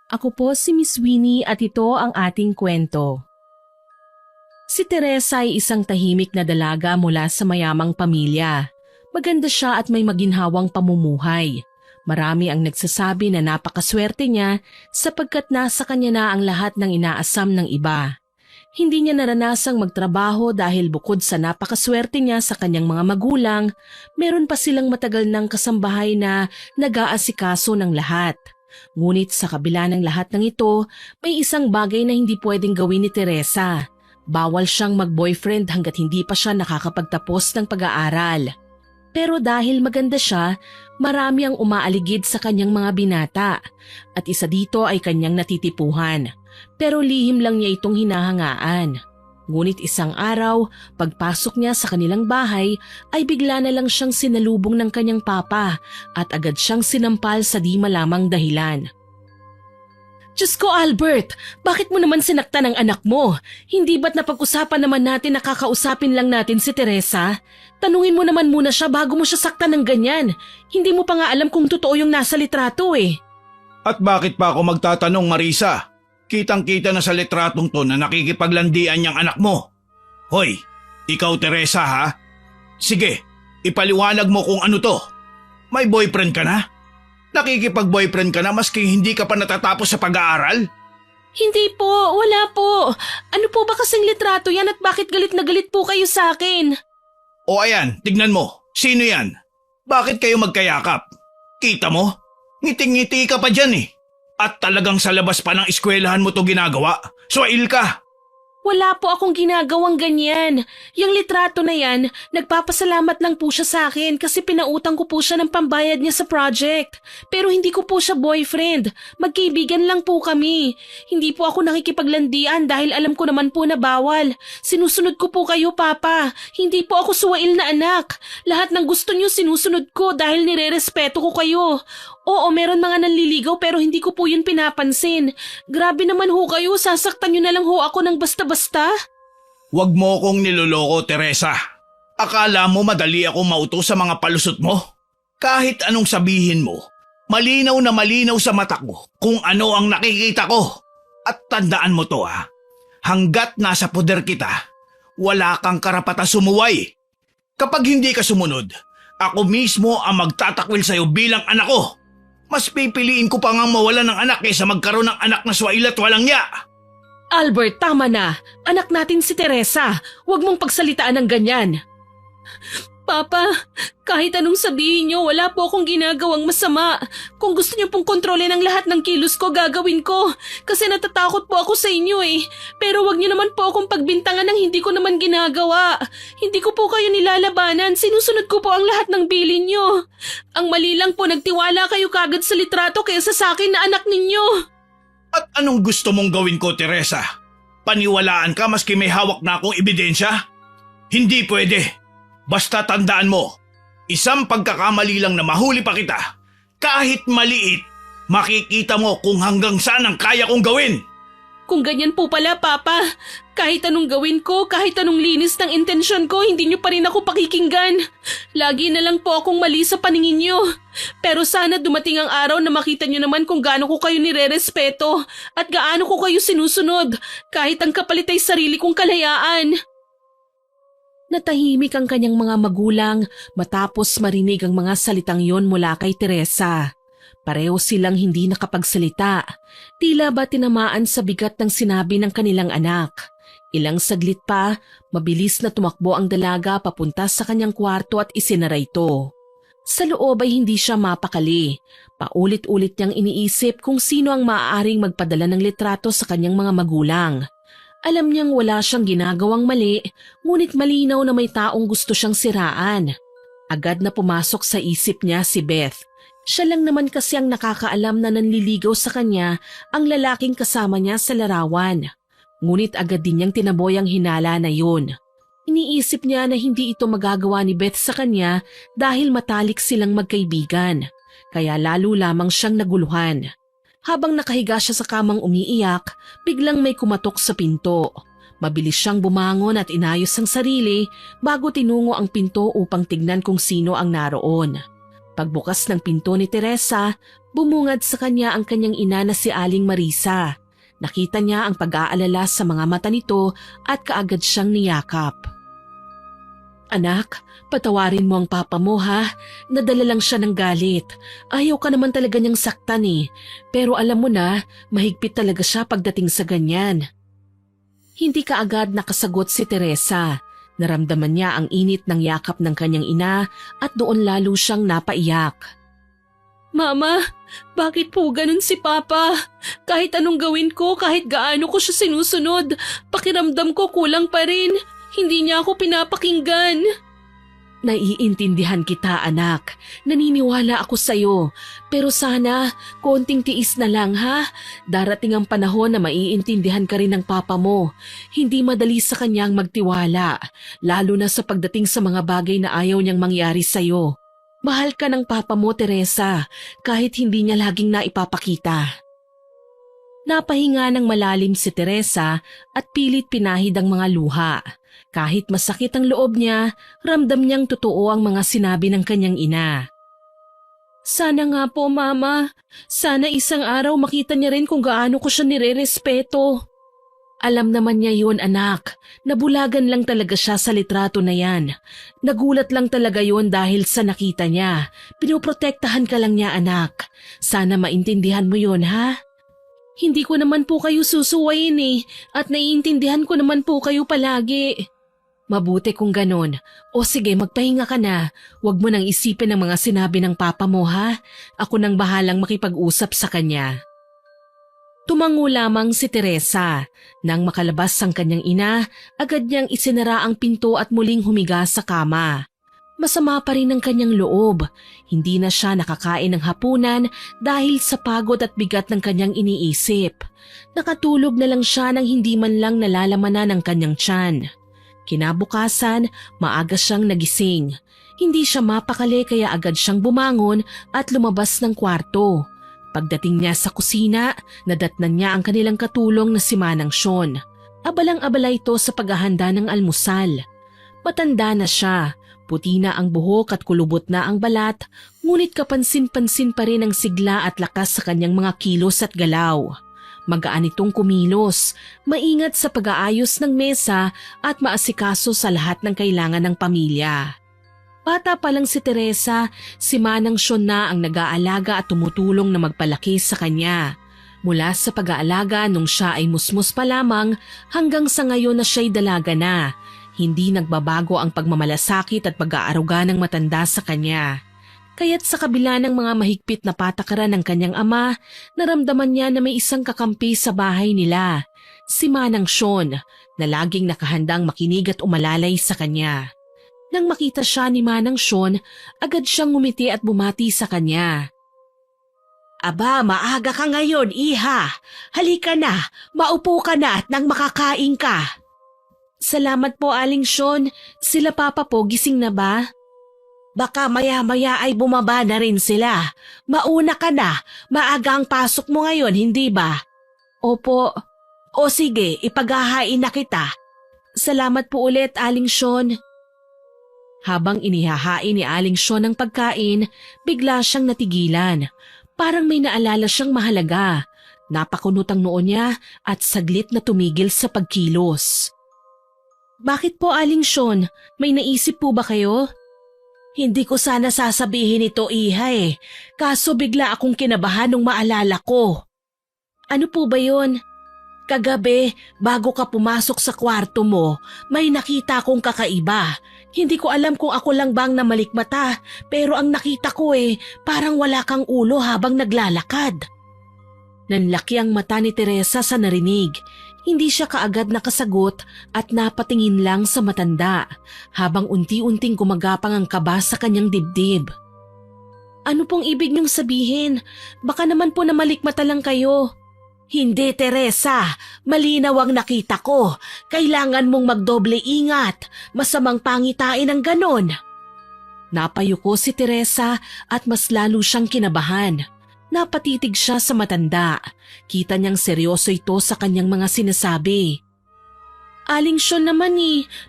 Ako po si Miss Winnie at ito ang ating kwento. Si Teresa ay isang tahimik na dalaga mula sa mayamang pamilya. Maganda siya at may maginhawang pamumuhay. Marami ang nagsasabi na napakaswerte niya sapagkat nasa kanya na ang lahat ng inaasam ng iba. Hindi niya naranasang magtrabaho dahil bukod sa napakaswerte niya sa kanyang mga magulang, meron pa silang matagal ng kasambahay na nag-aasikaso ng lahat. Ngunit sa kabila ng lahat ng ito, may isang bagay na hindi pwedeng gawin ni Teresa. Bawal siyang mag-boyfriend hanggat hindi pa siya nakakapagtapos ng pag-aaral. Pero dahil maganda siya, marami ang umaaligid sa kanyang mga binata at isa dito ay kanyang natitipuhan. Pero lihim lang niya itong hinahangaan. Ngunit isang araw, pagpasok niya sa kanilang bahay ay bigla na lang siyang sinalubong ng kanyang papa at agad siyang sinampal sa di malamang dahilan. Diyos ko Albert, bakit mo naman sinaktan ang anak mo? Hindi ba't napag-usapan naman natin na kakausapin lang natin si Teresa? Tanungin mo naman muna siya bago mo siya saktan ng ganyan. Hindi mo pa nga alam kung totoo yung nasa litrato eh. At bakit pa ako magtatanong, Marisa? Kitang-kita na sa litratong to na nakikipaglandian niyang anak mo. Hoy, ikaw Teresa ha? Sige, ipaliwanag mo kung ano to. May boyfriend ka na? Nakikipag-boyfriend ka na maski hindi ka pa natatapos sa pag-aaral? Hindi po, wala po. Ano po ba kasing litrato yan at bakit galit na galit po kayo sa akin? O ayan, tignan mo. Sino yan? Bakit kayo magkayakap? Kita mo? Ngiting-ngiti ka pa dyan eh. At talagang sa labas pa ng eskwelahan mo to ginagawa. Swail ka! Wala po akong ginagawang ganyan. Yung litrato na yan, nagpapasalamat lang po siya sa akin kasi pinautang ko po siya ng pambayad niya sa project. Pero hindi ko po siya boyfriend. Magkaibigan lang po kami. Hindi po ako nakikipaglandian dahil alam ko naman po na bawal. Sinusunod ko po kayo, Papa. Hindi po ako suwail na anak. Lahat ng gusto niyo sinusunod ko dahil nirerespeto ko kayo. Oo, meron mga nanliligaw pero hindi ko po yun pinapansin. Grabe naman ho kayo, sasaktan nyo na lang ho ako ng basta-basta. Huwag mo kong niloloko, Teresa. Akala mo madali akong mauto sa mga palusot mo? Kahit anong sabihin mo, malinaw na malinaw sa mata ko kung ano ang nakikita ko. At tandaan mo to ha, hanggat nasa poder kita, wala kang karapatan sumuway. Kapag hindi ka sumunod, ako mismo ang magtatakwil sa'yo bilang anak ko. Mas pipiliin ko pa ngang mawala ng anak kaysa magkaroon ng anak na swail at walang niya. Albert, tama na. Anak natin si Teresa. Huwag mong pagsalitaan ng ganyan. Papa, kahit anong sabihin niyo, wala po akong ginagawang masama. Kung gusto niyo pong kontrolin ang lahat ng kilos ko, gagawin ko. Kasi natatakot po ako sa inyo eh. Pero wag niyo naman po akong pagbintangan ng hindi ko naman ginagawa. Hindi ko po kayo nilalabanan. Sinusunod ko po ang lahat ng bilin niyo. Ang mali lang po, nagtiwala kayo kagad sa litrato kaysa sa akin na anak ninyo. At anong gusto mong gawin ko, Teresa? Paniwalaan ka maski may hawak na akong ebidensya? Hindi pwede. Basta tandaan mo, isang pagkakamali lang na mahuli pa kita, kahit maliit, makikita mo kung hanggang saan ang kaya kong gawin. Kung ganyan po pala, Papa, kahit anong gawin ko, kahit anong linis ng intensyon ko, hindi niyo pa rin ako pakikinggan. Lagi na lang po akong mali sa paningin niyo. Pero sana dumating ang araw na makita niyo naman kung gaano ko kayo nirerespeto at gaano ko kayo sinusunod, kahit ang kapalit ay sarili kong kalayaan. Natahimik ang kanyang mga magulang matapos marinig ang mga salitang yon mula kay Teresa. Pareho silang hindi nakapagsalita. Tila ba tinamaan sa bigat ng sinabi ng kanilang anak. Ilang saglit pa, mabilis na tumakbo ang dalaga papunta sa kanyang kwarto at isinara ito. Sa loob ay hindi siya mapakali. Paulit-ulit niyang iniisip kung sino ang maaaring magpadala ng litrato sa kanyang mga magulang. Alam niyang wala siyang ginagawang mali, ngunit malinaw na may taong gusto siyang siraan. Agad na pumasok sa isip niya si Beth. Siya lang naman kasi ang nakakaalam na nanliligaw sa kanya ang lalaking kasama niya sa larawan. Ngunit agad din niyang tinaboy ang hinala na yun. Iniisip niya na hindi ito magagawa ni Beth sa kanya dahil matalik silang magkaibigan. Kaya lalo lamang siyang naguluhan. Habang nakahiga siya sa kamang umiiyak, biglang may kumatok sa pinto. Mabilis siyang bumangon at inayos ang sarili bago tinungo ang pinto upang tignan kung sino ang naroon. Pagbukas ng pinto ni Teresa, bumungad sa kanya ang kanyang ina na si Aling Marisa. Nakita niya ang pag-aalala sa mga mata nito at kaagad siyang niyakap. Anak, patawarin mo ang papa mo ha. Nadala lang siya ng galit. Ayaw ka naman talaga niyang saktan eh. Pero alam mo na, mahigpit talaga siya pagdating sa ganyan. Hindi kaagad nakasagot si Teresa. Naramdaman niya ang init ng yakap ng kanyang ina at doon lalo siyang napaiyak. Mama, bakit po ganun si Papa? Kahit anong gawin ko, kahit gaano ko siya sinusunod, pakiramdam ko kulang pa rin. Hindi niya ako pinapakinggan. Naiintindihan kita, anak. Naniniwala ako sa'yo. Pero sana, konting tiis na lang ha. Darating ang panahon na maiintindihan ka rin ng papa mo. Hindi madali sa kanyang magtiwala, lalo na sa pagdating sa mga bagay na ayaw niyang mangyari sa'yo. Mahal ka ng papa mo, Teresa, kahit hindi niya laging naipapakita. Napahinga ng malalim si Teresa at pilit pinahid ang mga luha. Kahit masakit ang loob niya, ramdam niyang totoo ang mga sinabi ng kanyang ina. Sana nga po, Mama. Sana isang araw makita niya rin kung gaano ko siya nire-respeto. Alam naman niya yun, anak. Nabulagan lang talaga siya sa litrato na yan. Nagulat lang talaga yun dahil sa nakita niya. Pinoprotektahan ka lang niya, anak. Sana maintindihan mo yun, ha? Hindi ko naman po kayo susuwayin eh, at naiintindihan ko naman po kayo palagi. Mabuti kung ganon. O sige, magpahinga ka na. Huwag mo nang isipin ang mga sinabi ng papa mo, ha? Ako nang bahalang makipag-usap sa kanya. Tumango lamang si Teresa. Nang makalabas ang kanyang ina, agad niyang isinara ang pinto at muling humiga sa kama. Masama pa rin ang kanyang loob. Hindi na siya nakakain ng hapunan dahil sa pagod at bigat ng kanyang iniisip. Nakatulog na lang siya nang hindi man lang nalalamanan ng kanyang tiyan. Kinabukasan, maaga siyang nagising. Hindi siya mapakali kaya agad siyang bumangon at lumabas ng kwarto. Pagdating niya sa kusina, nadatnan niya ang kanilang katulong na si Manang Sean. Abalang-abala ito sa paghahanda ng almusal. Matanda na siya, puti na ang buhok at kulubot na ang balat, ngunit kapansin-pansin pa rin ang sigla at lakas sa kanyang mga kilos at galaw. Magaan itong kumilos, maingat sa pag-aayos ng mesa at maasikaso sa lahat ng kailangan ng pamilya. Bata pa lang si Teresa, si Manang Sean na ang nag-aalaga at tumutulong na magpalaki sa kanya. Mula sa pag-aalaga nung siya ay musmus pa lamang hanggang sa ngayon na siya'y dalaga na, hindi nagbabago ang pagmamalasakit at pag-aaruga ng matanda sa kanya. Kaya't sa kabila ng mga mahigpit na patakaran ng kanyang ama, naramdaman niya na may isang kakampi sa bahay nila, si Manang Sean, na laging nakahandang makinig at umalalay sa kanya. Nang makita siya ni Manang Sean, agad siyang ngumiti at bumati sa kanya. Aba, maaga ka ngayon, iha. Halika na, maupo ka na at nang makakain ka. Salamat po, Aling Sean. Sila papa po, gising na ba? Baka maya-maya ay bumaba na rin sila. Mauna ka na, maaga ang pasok mo ngayon, hindi ba? Opo. O sige, ipaghahain na kita. Salamat po ulit, Aling Sean. Habang inihahain ni Aling Sean ang pagkain, bigla siyang natigilan. Parang may naalala siyang mahalaga. Napakunot ang noo niya at saglit na tumigil sa pagkilos. Bakit po, Aling Sean? May naisip po ba kayo? Hindi ko sana sasabihin ito, iha eh. Kaso bigla akong kinabahan nung maalala ko. Ano po ba yun? Kagabi, bago ka pumasok sa kwarto mo, may nakita akong kakaiba. Hindi ko alam kung ako lang bang namalikmata, pero ang nakita ko parang wala kang ulo habang naglalakad. Nanlaki ang mata ni Teresa sa narinig. Hindi siya kaagad nakasagot at napatingin lang sa matanda habang unti-unting gumagapang ang kaba sa kanyang dibdib. Ano pong ibig niyong sabihin? Baka naman po namalikmata lang kayo. Hindi, Teresa. Malinaw ang nakita ko. Kailangan mong magdoble ingat. Masamang pangitain ang ganon. Napayuko si Teresa at mas lalo siyang kinabahan. Napatitig siya sa matanda. Kita niyang seryoso ito sa kanyang mga sinasabi. Aling Sean naman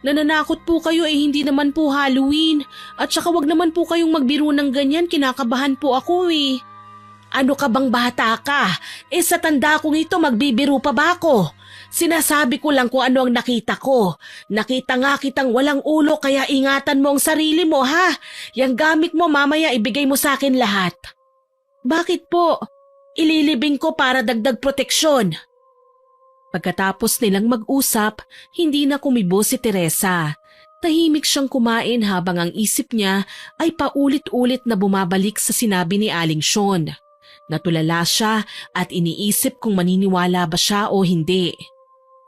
nananakot po kayo hindi naman po Halloween. At saka wag naman po kayong magbiro ng ganyan, kinakabahan po ako Ano ka bang bata ka? Sa tanda kong ito magbibiro pa ba ako? Sinasabi ko lang kung ano ang nakita ko. Nakita nga kitang walang ulo kaya ingatan mo ang sarili mo ha. Yang gamit mo mamaya ibigay mo sa akin lahat. Bakit po? Ililibing ko para dagdag proteksyon. Pagkatapos nilang mag-usap, hindi na kumibo si Teresa. Tahimik siyang kumain habang ang isip niya ay paulit-ulit na bumabalik sa sinabi ni Aling Sean. Natulala siya at iniisip kung maniniwala ba siya o hindi.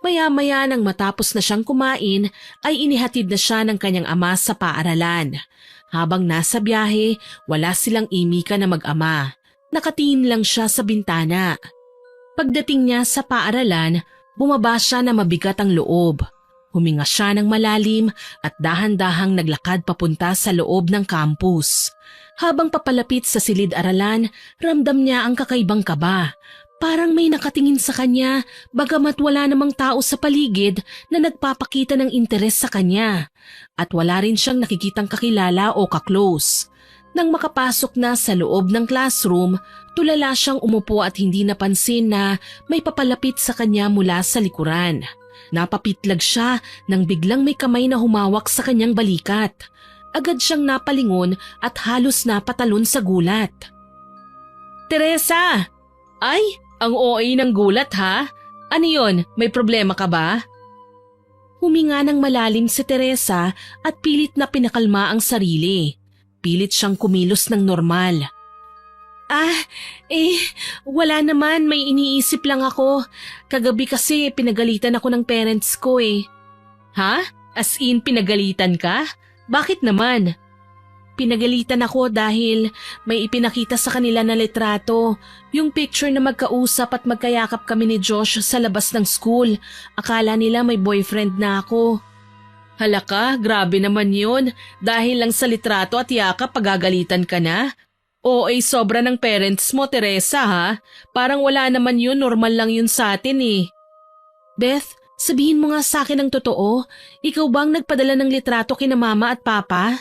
Maya-maya nang matapos na siyang kumain ay inihatid na siya ng kanyang ama sa paaralan. Habang nasa biyahe, wala silang imika na mag-ama. Nakatingin lang siya sa bintana. Pagdating niya sa paaralan, bumaba siya na mabigat ang loob. Huminga siya ng malalim at dahan-dahang naglakad papunta sa loob ng campus. Habang papalapit sa silid-aralan, ramdam niya ang kakaibang kaba. Parang may nakatingin sa kanya bagamat wala namang tao sa paligid na nagpapakita ng interes sa kanya. At wala rin siyang nakikitang kakilala o kaklose. Nang makapasok na sa loob ng classroom, tulala siyang umupo at hindi napansin na may papalapit sa kanya mula sa likuran. Napapitlag siya nang biglang may kamay na humawak sa kanyang balikat. Agad siyang napalingon at halos napatalon sa gulat. Teresa! Ay, ang OA ng gulat ha? Ano yon? May problema ka ba? Huminga ng malalim si Teresa at pilit na pinakalma ang sarili. Pilit siyang kumilos ng normal. Wala naman, may iniisip lang ako. Kagabi kasi pinagalitan ako ng parents ko Ha? As in pinagalitan ka? Bakit naman? Pinagalitan ako dahil may ipinakita sa kanila na litrato. Yung picture na magkausap at magkayakap kami ni Josh sa labas ng school. Akala nila may boyfriend na ako. Halaka, grabe naman yun. Dahil lang sa litrato at yakap pagagalitan ka na? Sobra ng parents mo, Teresa ha? Parang wala naman yun, normal lang yun sa atin Beth, sabihin mo nga sa akin ang totoo. Ikaw bang nagpadala ng litrato kina mama at papa?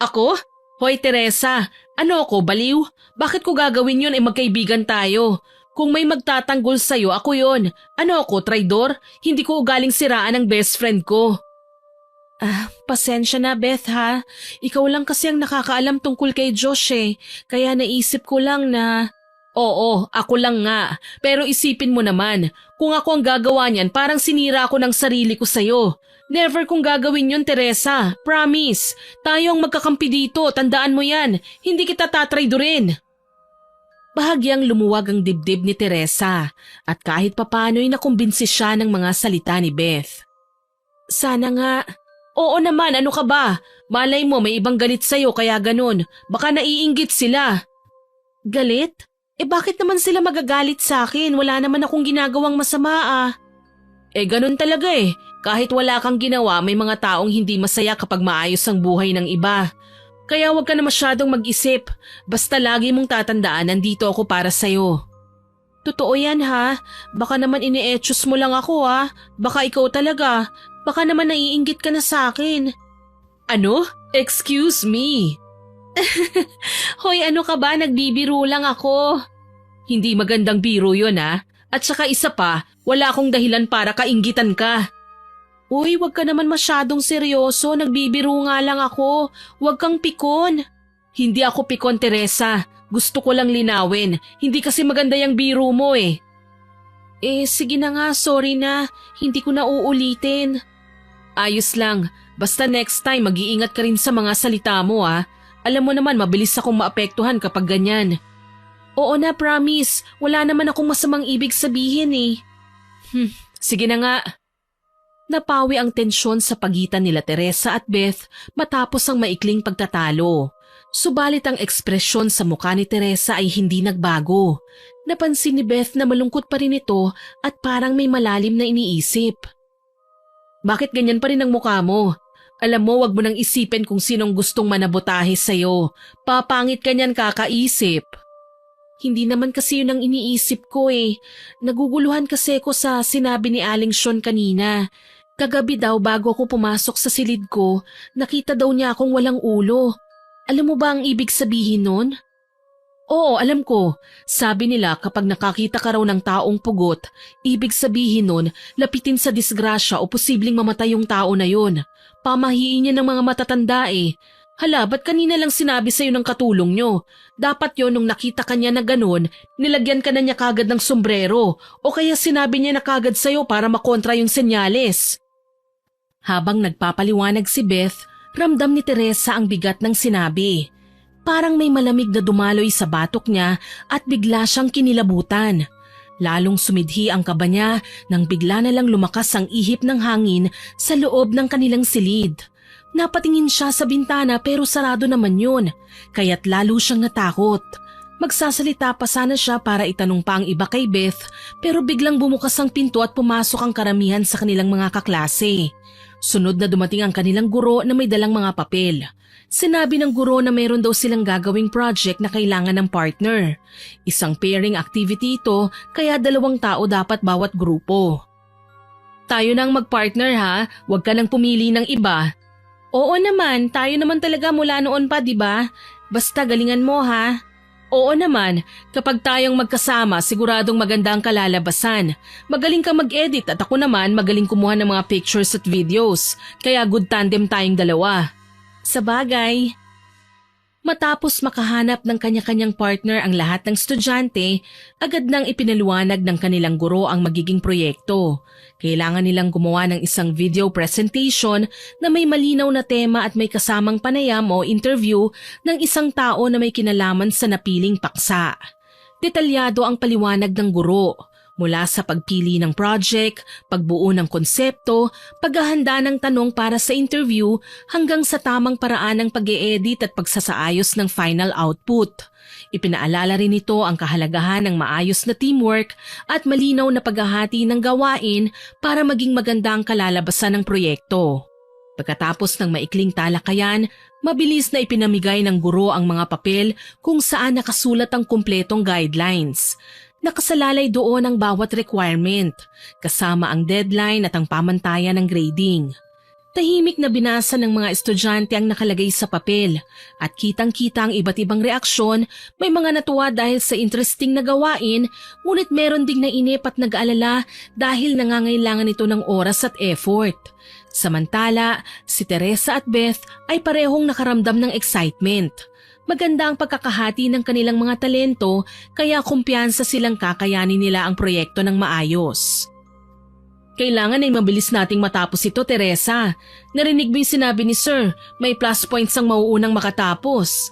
Ako? Hoy Teresa, ano ako, baliw? Bakit ko gagawin yun magkaibigan tayo? Kung may magtatanggol sa'yo, ako yun. Ano ako, traidor? Hindi ko ugaling siraan ang best friend ko. Pasensya na Beth ha. Ikaw lang kasi ang nakakaalam tungkol kay Josh Kaya naisip ko lang na… Oo, ako lang nga. Pero isipin mo naman, kung ako ang gagawa niyan parang sinira ako ng sarili ko sa'yo. Never kong gagawin yun Teresa, promise. Tayo ang magkakampi dito, tandaan mo yan. Hindi kita tatraidorin. Bahagyang lumuwag ang dibdib ni Teresa at kahit papano'y nakumbinsi siya ng mga salita ni Beth. Sana nga… Oo naman, ano ka ba? Malay mo may ibang galit sa'yo kaya ganun. Baka naiinggit sila. Galit? Bakit naman sila magagalit sa akin? Wala naman akong ginagawang masama ganun talaga Kahit wala kang ginawa, may mga taong hindi masaya kapag maayos ang buhay ng iba. Kaya huwag ka na masyadong mag-isip. Basta lagi mong tatandaan, nandito ako para sa'yo. Totoo yan ha. Baka naman ine-etchos mo lang ako Baka ikaw talaga. Baka naman naiinggit ka na sa akin. Ano? Excuse me. Hoy, ano ka ba? Nagbibiro lang ako. Hindi magandang biro yun At saka isa pa, wala akong dahilan para kainggitan ka. Uy, wag ka naman masyadong seryoso. Nagbibiro nga lang ako. Wag kang pikon. Hindi ako pikon, Teresa. Gusto ko lang linawin. Hindi kasi maganda yung biro mo sige na nga, sorry na. Hindi ko na uulitin. Ayos lang. Basta next time mag-iingat ka rin sa mga salita mo Alam mo naman mabilis akong maapektuhan kapag ganyan. Oo na, promise. Wala naman akong masamang ibig sabihin Sige na nga. Napawi ang tensyon sa pagitan nila Teresa at Beth matapos ang maikling pagtatalo. Subalit ang ekspresyon sa mukha ni Teresa ay hindi nagbago. Napansin ni Beth na malungkot pa rin ito at parang may malalim na iniisip. Bakit ganyan pa rin ang mukha mo? Alam mo, wag mo nang isipin kung sinong gustong manabotahe sa'yo. Papangit ka niyan kakaisip. Hindi naman kasi yun ang iniisip ko Naguguluhan kasi ko sa sinabi ni Aling Sean kanina. Kagabi daw bago ako pumasok sa silid ko, nakita daw niya akong walang ulo. Alam mo ba ang ibig sabihin nun? Oo, alam ko. Sabi nila kapag nakakita ka raw ng taong pugot, ibig sabihin nun, lapitin sa disgrasya o posibleng mamatay yung tao na yun. Pamahiin niya ng mga matatanda eh. Hala, ba't kanina lang sinabi sa'yo ng katulong nyo? Dapat yon nung nakita ka niya na ganun, nilagyan ka na niya kagad ng sombrero o kaya sinabi niya na kagad sa'yo para makontra yung senyales. Habang nagpapaliwanag si Beth, ramdam ni Teresa ang bigat ng sinabi. Parang may malamig na dumaloy sa batok niya at bigla siyang kinilabutan. Lalong sumidhi ang kaba niya nang bigla na lang lumakas ang ihip ng hangin sa loob ng kanilang silid. Napatingin siya sa bintana pero sarado naman yun, kaya't lalo siyang natakot. Magsasalita pa sana siya para itanong pa ang iba kay Beth pero biglang bumukas ang pinto at pumasok ang karamihan sa kanilang mga kaklase. Sunod na dumating ang kanilang guro na may dalang mga papel. Sinabi ng guro na mayroon daw silang gagawing project na kailangan ng partner. Isang pairing activity ito kaya 2 tao dapat bawat grupo. Tayo nang magpartner ha, huwag ka nang pumili ng iba. Oo naman, tayo naman talaga mula noon pa, di ba? Basta galingan mo ha. Oo naman, kapag tayong magkasama siguradong maganda ang kalalabasan. Magaling kang mag-edit at ako naman magaling kumuha ng mga pictures at videos. Kaya good tandem tayong dalawa. Sabagay. Matapos makahanap ng kanya-kanyang partner ang lahat ng estudyante, agad nang ipinaliwanag ng kanilang guro ang magiging proyekto. Kailangan nilang gumawa ng isang video presentation na may malinaw na tema at may kasamang panayam o interview ng isang tao na may kinalaman sa napiling paksa. Detalyado ang paliwanag ng guro. Mula sa pagpili ng project, pagbuo ng konsepto, paghahanda ng tanong para sa interview hanggang sa tamang paraan ng pag-e-edit at pagsasaayos ng final output. Ipinaalala rin ito ang kahalagahan ng maayos na teamwork at malinaw na paghahati ng gawain para maging maganda ang kalalabasan ng proyekto. Pagkatapos ng maikling talakayan, mabilis na ipinamigay ng guro ang mga papel kung saan nakasulat ang kumpletong guidelines. Nakasalalay doon ang bawat requirement, kasama ang deadline at ang pamantayan ng grading. Tahimik na binasa ng mga estudyante ang nakalagay sa papel at kitang-kita ang iba't ibang reaksyon. May mga natuwa dahil sa interesting na gawain, ngunit meron ding nainip at nag-aalala dahil nangangailangan ito ng oras at effort. Samantala, si Teresa at Beth ay parehong nakaramdam ng excitement. Maganda ang pagkakahati ng kanilang mga talento kaya kumpiyansa silang kakayanin nila ang proyekto ng maayos. Kailangan ay mabilis nating matapos ito, Teresa. Narinig mo yung sinabi ni Sir, may plus points ang mauunang makatapos.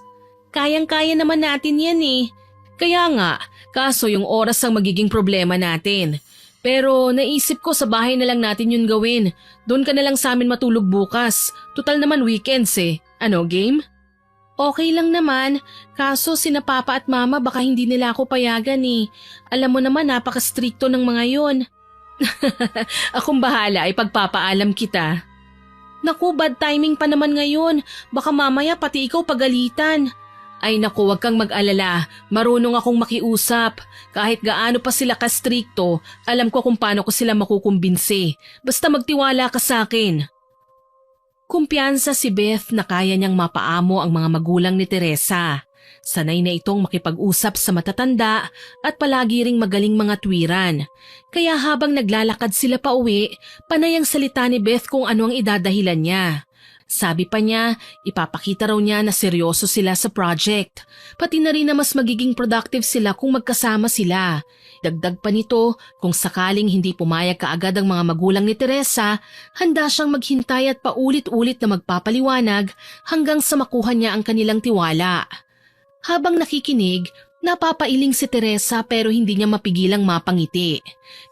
Kayang-kaya naman natin yan eh. Kaya nga, kaso yung oras ang magiging problema natin. Pero naisip ko sa bahay na lang natin yun gawin. Doon ka na lang sa amin matulog bukas. Tutal naman weekends eh. Ano, game? Okay lang naman, kaso sina Papa at Mama baka hindi nila ako payagan eh. Alam mo naman napaka-stricto ng mga yon. Akong bahala ay pagpapaalam kita. Naku, bad timing pa naman ngayon. Baka mamaya pati ikaw pagalitan. Ay naku, wag kang mag-alala. Marunong akong makiusap. Kahit gaano pa sila ka-stricto, alam ko kung paano ko sila makukumbinsi. Basta magtiwala ka sa akin. Kumpiyansa si Beth na kaya niyang mapaamo ang mga magulang ni Teresa. Sanay na itong makipag-usap sa matatanda at palagi ring magaling mga tuwiran. Kaya habang naglalakad sila pa uwi, panay ang salita ni Beth kung ano ang idadahilan niya. Sabi pa niya, ipapakita raw niya na seryoso sila sa project. Pati na rin na mas magiging productive sila kung magkasama sila. Dagdag pa nito, kung sakaling hindi pumayag kaagad ang mga magulang ni Teresa, handa siyang maghintay at paulit-ulit na magpapaliwanag hanggang sa makuha niya ang kanilang tiwala. Habang nakikinig, napapailing si Teresa pero hindi niya mapigilang mapangiti.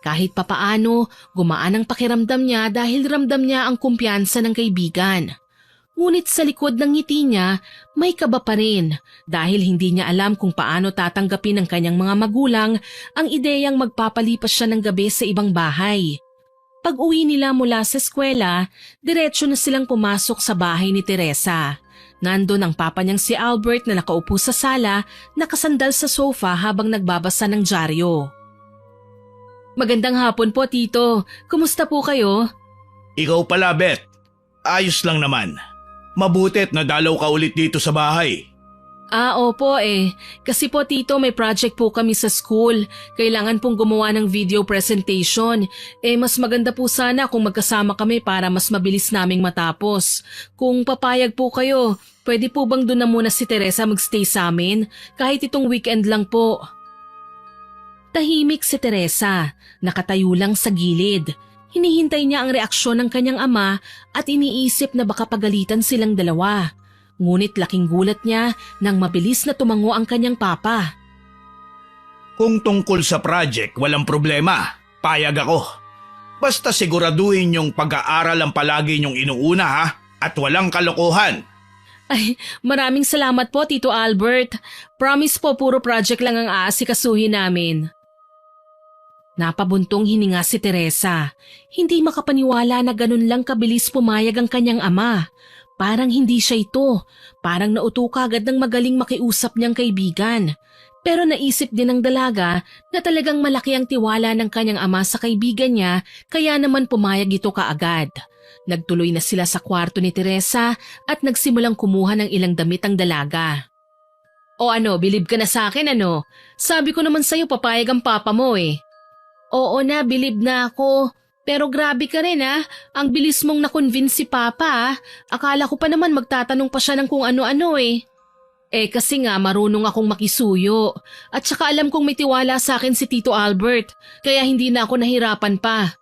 Kahit papaano, gumaan ang pakiramdam niya dahil ramdam niya ang kumpiyansa ng kaibigan. Ngunit sa likod ng ngiti niya, may kaba pa rin dahil hindi niya alam kung paano tatanggapin ng kanyang mga magulang ang ideyang magpapalipas siya ng gabi sa ibang bahay. Pag-uwi nila mula sa eskwela, diretso na silang pumasok sa bahay ni Teresa. Nandun ang papa niyang si Albert na nakaupo sa sala, nakasandal sa sofa habang nagbabasa ng dyaryo. Magandang hapon po, Tito. Kumusta po kayo? Ikaw pala, Beth. Ayos lang naman. Mabutit na dalaw ka ulit dito sa bahay. Opo eh. Kasi po tito, may project po kami sa school. Kailangan pong gumawa ng video presentation. Mas maganda po sana kung magkasama kami para mas mabilis naming matapos. Kung papayag po kayo, pwede po bang doon na muna si Teresa magstay sa amin? Kahit itong weekend lang po. Tahimik si Teresa, nakatayo lang sa gilid. Hinihintay niya ang reaksyon ng kanyang ama at iniisip na baka pagalitan silang dalawa. Ngunit laking gulat niya nang mabilis na tumango ang kanyang papa. Kung tungkol sa project, walang problema. Payag ako. Basta siguraduhin yung pag-aaral ang palagi niyong inuuna ha, at walang kalokohan. Ay, maraming salamat po Tito Albert. Promise po puro project lang ang aasikasuhin namin. Napabuntong hininga si Teresa. Hindi makapaniwala na ganun lang kabilis pumayag ang kanyang ama. Parang hindi siya ito. Parang nauto kagad ng magaling makiusap niyang kaibigan. Pero naisip din ng dalaga na talagang malaki ang tiwala ng kanyang ama sa kaibigan niya kaya naman pumayag ito kaagad. Nagtuloy na sila sa kwarto ni Teresa at nagsimulang kumuha ng ilang damit ang dalaga. O ano, bilib ka na sa akin ano? Sabi ko naman sa'yo papayag ang papa mo eh. Oo na, bilib na ako. Pero grabe ka rin ang bilis mong na-convince si Papa Akala ko pa naman magtatanong pa siya ng kung ano-ano eh. Kasi nga marunong akong makisuyo. At saka alam kong may tiwala sa akin si Tito Albert, kaya hindi na ako nahirapan pa.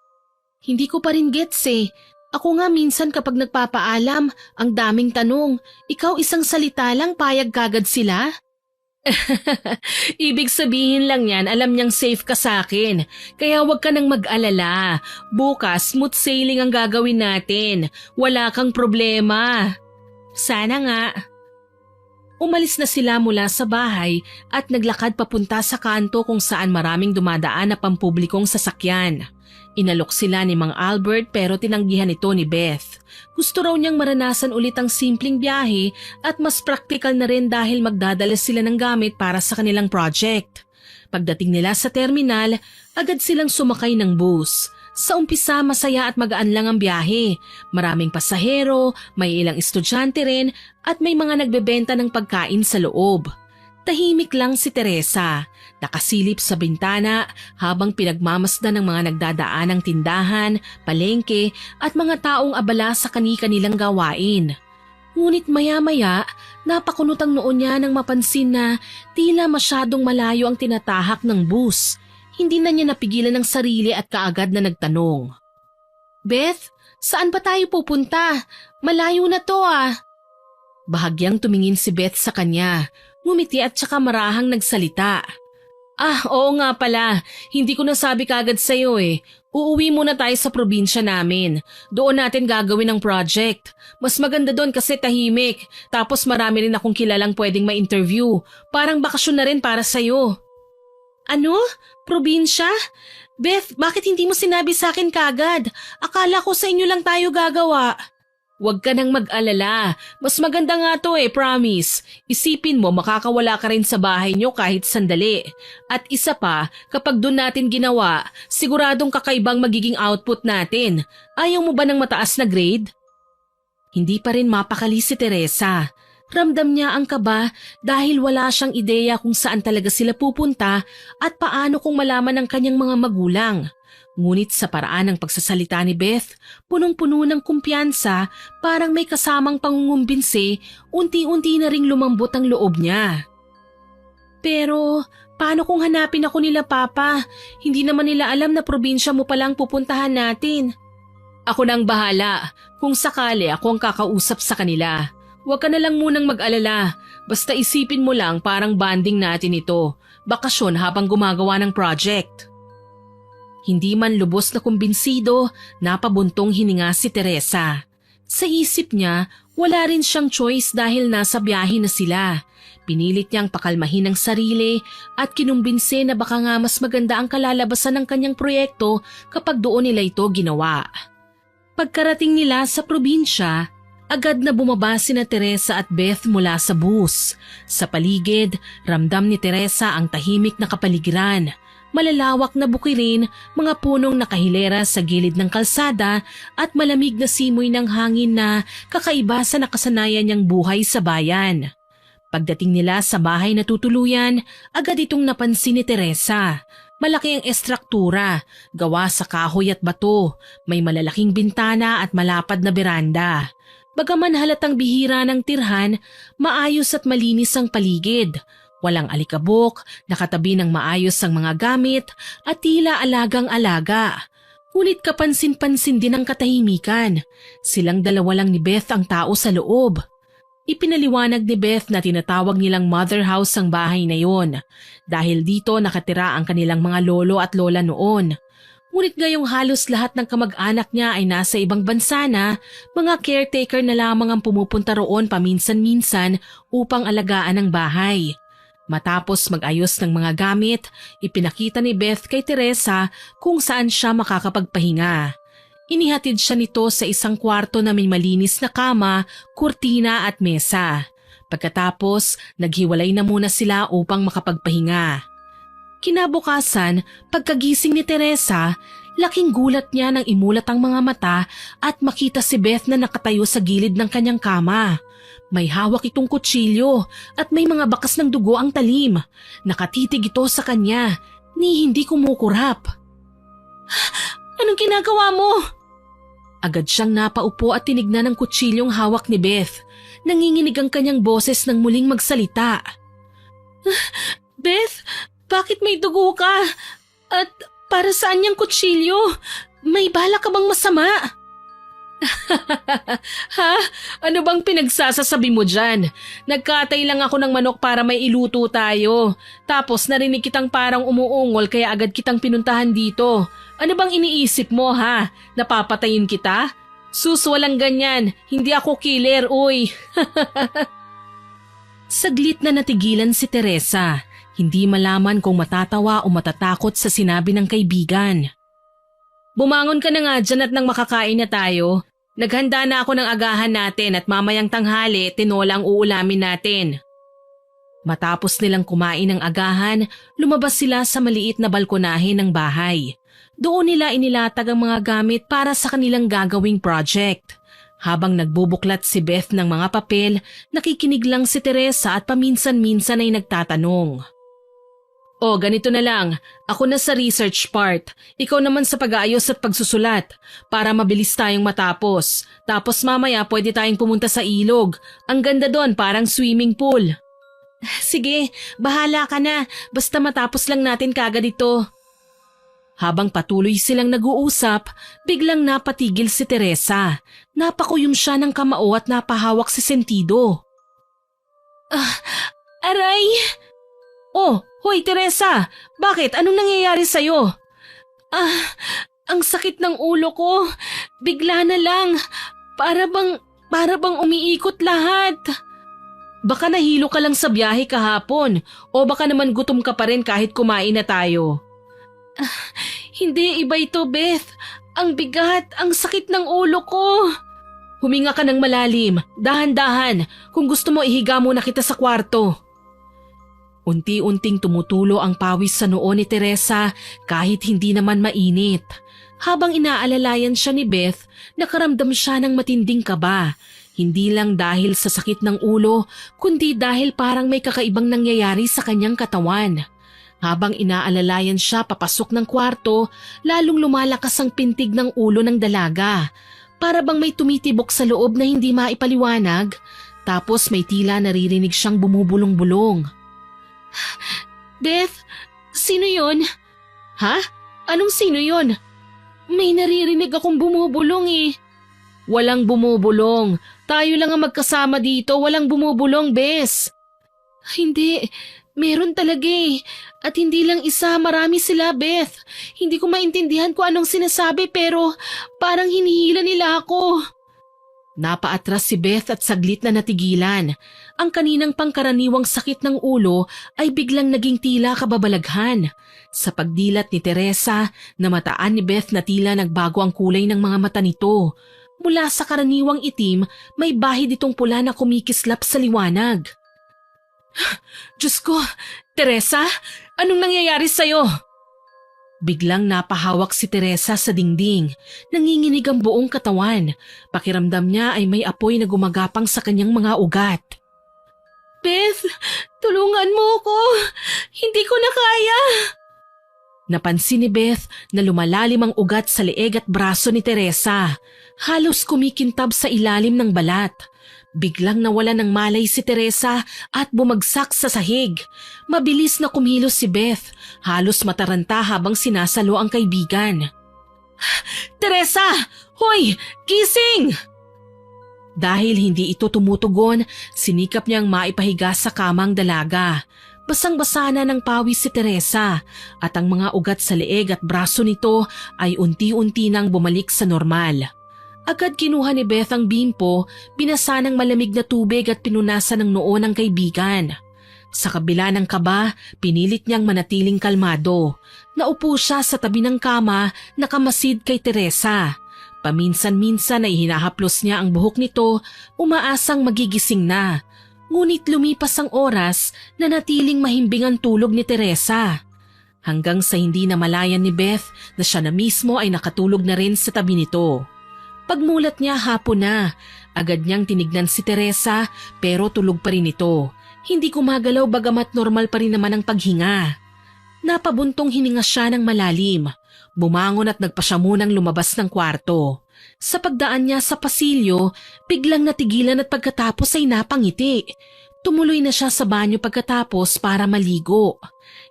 Hindi ko pa rin gets eh. Ako nga minsan kapag nagpapaalam, ang daming tanong. Ikaw isang salita lang payag kagad sila? Ibig sabihin lang yan, alam niyang safe ka sa akin. Kaya huwag ka nang mag-alala. Bukas, smooth sailing ang gagawin natin. Wala kang problema. Sana nga. Umalis na sila mula sa bahay at naglakad papunta sa kanto kung saan maraming dumadaan na pampublikong sasakyan. Inalok sila ni Mang Albert pero tinanggihan ito ni Beth. Gusto raw niyang maranasan ulit ang simpleng biyahe at mas praktikal na rin dahil magdadala sila ng gamit para sa kanilang project. Pagdating nila sa terminal, agad silang sumakay ng bus. Sa umpisa masaya at magaan lang ang biyahe. Maraming pasahero, may ilang estudyante rin at may mga nagbebenta ng pagkain sa loob. Tahimik lang si Teresa, nakasilip sa bintana habang pinagmamasdan ng mga nagdadaan ng tindahan, palengke at mga taong abala sa kani-kanilang gawain. Ngunit maya-maya, napakunot ang noon niya nang mapansin na tila masyadong malayo ang tinatahak ng bus. Hindi na niya napigilan ng sarili at kaagad na nagtanong. Beth, saan ba tayo pupunta? Malayo na to Bahagyang tumingin si Beth sa kanya. Ngumiti at saka marahang nagsalita. Oo nga pala. Hindi ko nasabi kagad sa'yo eh. Uuwi muna tayo sa probinsya namin. Doon natin gagawin ang project. Mas maganda doon kasi tahimik. Tapos marami rin akong kilalang pwedeng ma-interview. Parang bakasyon na rin para sa'yo. Ano? Probinsya? Beth, bakit hindi mo sinabi sa akin kagad? Akala ko sa inyo lang tayo gagawa. Huwag ka nang mag-alala. Mas maganda nga to promise. Isipin mo makakawala ka rin sa bahay nyo kahit sandali. At isa pa, kapag doon natin ginawa, siguradong kakaibang magiging output natin. Ayaw mo ba ng mataas na grade? Hindi pa rin mapakali si Teresa. Ramdam niya ang kaba dahil wala siyang ideya kung saan talaga sila pupunta at paano kung malaman ng kanyang mga magulang. Ngunit sa paraan ng pagsasalita ni Beth, punong-puno ng kumpiyansa, parang may kasamang pangungumbinsi, unti-unti na ring lumambot ang loob niya. Pero, paano kung hanapin ako nila Papa? Hindi naman nila alam na probinsya mo palang pupuntahan natin. Ako nang bahala. Kung sakali ako ang kakausap sa kanila. Huwag ka na lang munang mag-alala. Basta isipin mo lang parang bonding natin ito. Bakasyon habang gumagawa ng project. Hindi man lubos na kumbinsido, napabuntong hininga si Teresa. Sa isip niya, wala rin siyang choice dahil nasa biyahe na sila. Pinilit niyang pakalmahin ang sarili at kinumbinse na baka nga mas maganda ang kalalabasan ng kanyang proyekto kapag doon nila ito ginawa. Pagkarating nila sa probinsya, agad na bumaba sina Teresa at Beth mula sa bus. Sa paligid, ramdam ni Teresa ang tahimik na kapaligiran. Malalawak na bukirin, mga punong nakahilera sa gilid ng kalsada at malamig na simoy ng hangin na kakaiba sa nakasanayan niyang buhay sa bayan. Pagdating nila sa bahay na tutuluyan, agad itong napansin ni Teresa. Malaki ang estruktura, gawa sa kahoy at bato, may malalaking bintana at malapad na beranda. Bagaman halatang bihira ng tirhan, maayos at malinis ang paligid. Walang alikabok, nakatabi ng maayos ang mga gamit at tila alagang-alaga. Ngunit kapansin-pansin din ang katahimikan. Silang dalawa lang ni Beth ang tao sa loob. Ipinaliwanag ni Beth na tinatawag nilang mother house ang bahay na yon. Dahil dito nakatira ang kanilang mga lolo at lola noon. Ngunit ngayong halos lahat ng kamag-anak niya ay nasa ibang bansa na, mga caretaker na lamang ang pumupunta roon paminsan-minsan upang alagaan ang bahay. Matapos mag-ayos ng mga gamit, ipinakita ni Beth kay Teresa kung saan siya makakapagpahinga. Inihatid siya nito sa isang kwarto na may malinis na kama, kurtina at mesa. Pagkatapos, naghiwalay na muna sila upang makapagpahinga. Kinabukasan, pagkagising ni Teresa, laking gulat niya nang imulat ang mga mata at makita si Beth na nakatayo sa gilid ng kanyang kama. May hawak itong kutsilyo at may mga bakas ng dugo ang talim. Nakatitig ito sa kanya, ni hindi kumukurap. Anong ginagawa mo? Agad siyang napaupo at tinignan ang kutsilyong hawak ni Beth. Nanginginig ang kanyang boses nang muling magsalita. Beth, bakit may dugo ka? At para saan yung kutsilyo? May bala ka bang masama? Ha? Ano bang pinagsasasabi mo dyan? Nagkatay lang ako ng manok para may iluto tayo. Tapos narinig kitang parang umuungol kaya agad kitang pinuntahan dito. Ano bang iniisip mo ha? Napapatayin kita? Sus, walang ganyan. Hindi ako killer, uy. Saglit na natigilan si Teresa. Hindi malaman kung matatawa o matatakot sa sinabi ng kaibigan. Bumangon ka na nga dyan at nang makakain na tayo. Naghanda na ako ng agahan natin at mamayang tanghali tinola ang uulamin natin. Matapos nilang kumain ng agahan, lumabas sila sa maliit na balkonahe ng bahay. Doon nila inilatag ang mga gamit para sa kanilang gagawing project. Habang nagbubuklat si Beth ng mga papel, nakikinig lang si Teresa at paminsan-minsan ay nagtatanong. O, ganito na lang. Ako na sa research part. Ikaw naman sa pag-aayos at pagsusulat. Para mabilis tayong matapos. Tapos mamaya pwede tayong pumunta sa ilog. Ang ganda doon, parang swimming pool. Sige, bahala ka na. Basta matapos lang natin kagad ito. Habang patuloy silang nag-uusap, biglang napatigil si Teresa. Napakuyom siya ng kamao at napahawak si sentido. Aray! Oh, hoy Teresa! Bakit? Anong nangyayari sa'yo? Ang sakit ng ulo ko. Bigla na lang. Para bang umiikot lahat. Baka nahilo ka lang sa biyahe kahapon o baka naman gutom ka pa rin kahit kumain na tayo. Hindi, iba ito, Beth. Ang bigat, ang sakit ng ulo ko. Huminga ka ng malalim, dahan-dahan. Kung gusto mo, ihiga muna kita sa kwarto. Unti-unting tumutulo ang pawis sa noo ni Teresa kahit hindi naman mainit. Habang inaalalayan siya ni Beth, nakaramdam siya ng matinding kaba. Hindi lang dahil sa sakit ng ulo, kundi dahil parang may kakaibang nangyayari sa kanyang katawan. Habang inaalalayan siya papasok ng kwarto, lalong lumalakas ang pintig ng ulo ng dalaga. Para bang may tumitibok sa loob na hindi maipaliwanag, tapos may tila naririnig siyang bumubulong-bulong. Beth, sino yon? Ha? Anong sino yon? May naririnig akong bumubulong eh. Walang bumubulong. Tayo lang ang magkasama dito. Walang bumubulong, Bes. Hindi. Meron talaga eh. At hindi lang isa, marami sila, Beth. Hindi ko maintindihan kung anong sinasabi pero parang hinihila nila ako. Napaatras si Beth at saglit na natigilan. Ang kaninang pangkaraniwang sakit ng ulo ay biglang naging tila kababalaghan. Sa pagdilat ni Teresa, namataan ni Beth na tila nagbago ang kulay ng mga mata nito. Mula sa karaniwang itim, may bahid itong pula na kumikislap sa liwanag. Diyos ko, Teresa, anong nangyayari sa'yo? Biglang napahawak si Teresa sa dingding. Nanginginig ang buong katawan. Pakiramdam niya ay may apoy na gumagapang sa kanyang mga ugat. Beth, tulungan mo ko. Hindi ko na kaya. Napansin ni Beth na lumalalim ang ugat sa leeg at braso ni Teresa. Halos kumikintab sa ilalim ng balat. Biglang nawala ng malay si Teresa at bumagsak sa sahig. Mabilis na kumilos si Beth, halos mataranta habang sinasalo ang kaibigan. Teresa! Hoy! Gising! Dahil hindi ito tumutugon, sinikap niyang maipahiga sa kamang dalaga. Basang-basa na ng pawis si Teresa at ang mga ugat sa leeg at braso nito ay unti-unti nang bumalik sa normal. Agad kinuha ni Beth ang bimpo, binasa ng malamig na tubig at pinunasan ng noo ng kaibigan. Sa kabila ng kaba, pinilit niyang manatiling kalmado. Naupo siya sa tabi ng kama, nakamasid kay Teresa. Paminsan-minsan ay hinahaplos niya ang buhok nito, umaasang magigising na. Ngunit lumipas ang oras na natiling mahimbing ang tulog ni Teresa. Hanggang sa hindi namalayan ni Beth na siya na mismo ay nakatulog na rin sa tabi nito. Pagmulat niya hapon na, agad niyang tinignan si Teresa pero tulog pa rin ito. Hindi gumagalaw bagamat normal pa rin naman ang paghinga. Napabuntong hininga siya ng malalim. Bumangon at nagpa siya munang lumabas ng kwarto. Sa pagdaan niya sa pasilyo, biglang natigilan at pagkatapos ay napangiti. Tumuloy na siya sa banyo pagkatapos para maligo.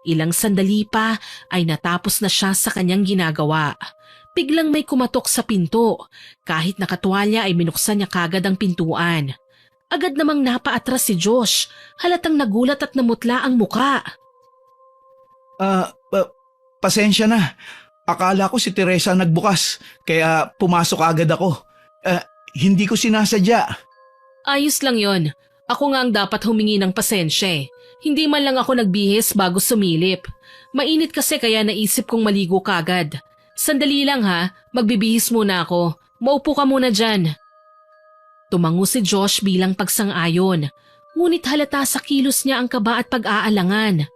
Ilang sandali pa ay natapos na siya sa kanyang ginagawa. Biglang may kumatok sa pinto. Kahit nakatuwalya ay minuksan niya kagad ang pintuan. Agad namang napaatras si Josh. Halatang nagulat at namutla ang muka. Pasensya na. Akala ko si Teresa nagbukas, kaya pumasok agad ako. Hindi ko sinasadya. Ayos lang yon. Ako nga ang dapat humingi ng pasensya. Hindi man lang ako nagbihis bago sumilip. Mainit kasi kaya naisip kong maligo kagad. Sandali lang ha, magbibihis muna ako. Maupo ka muna dyan. Tumango si Josh bilang pagsang-ayon. Ngunit halata sa kilos niya ang kaba at pag-aalangan.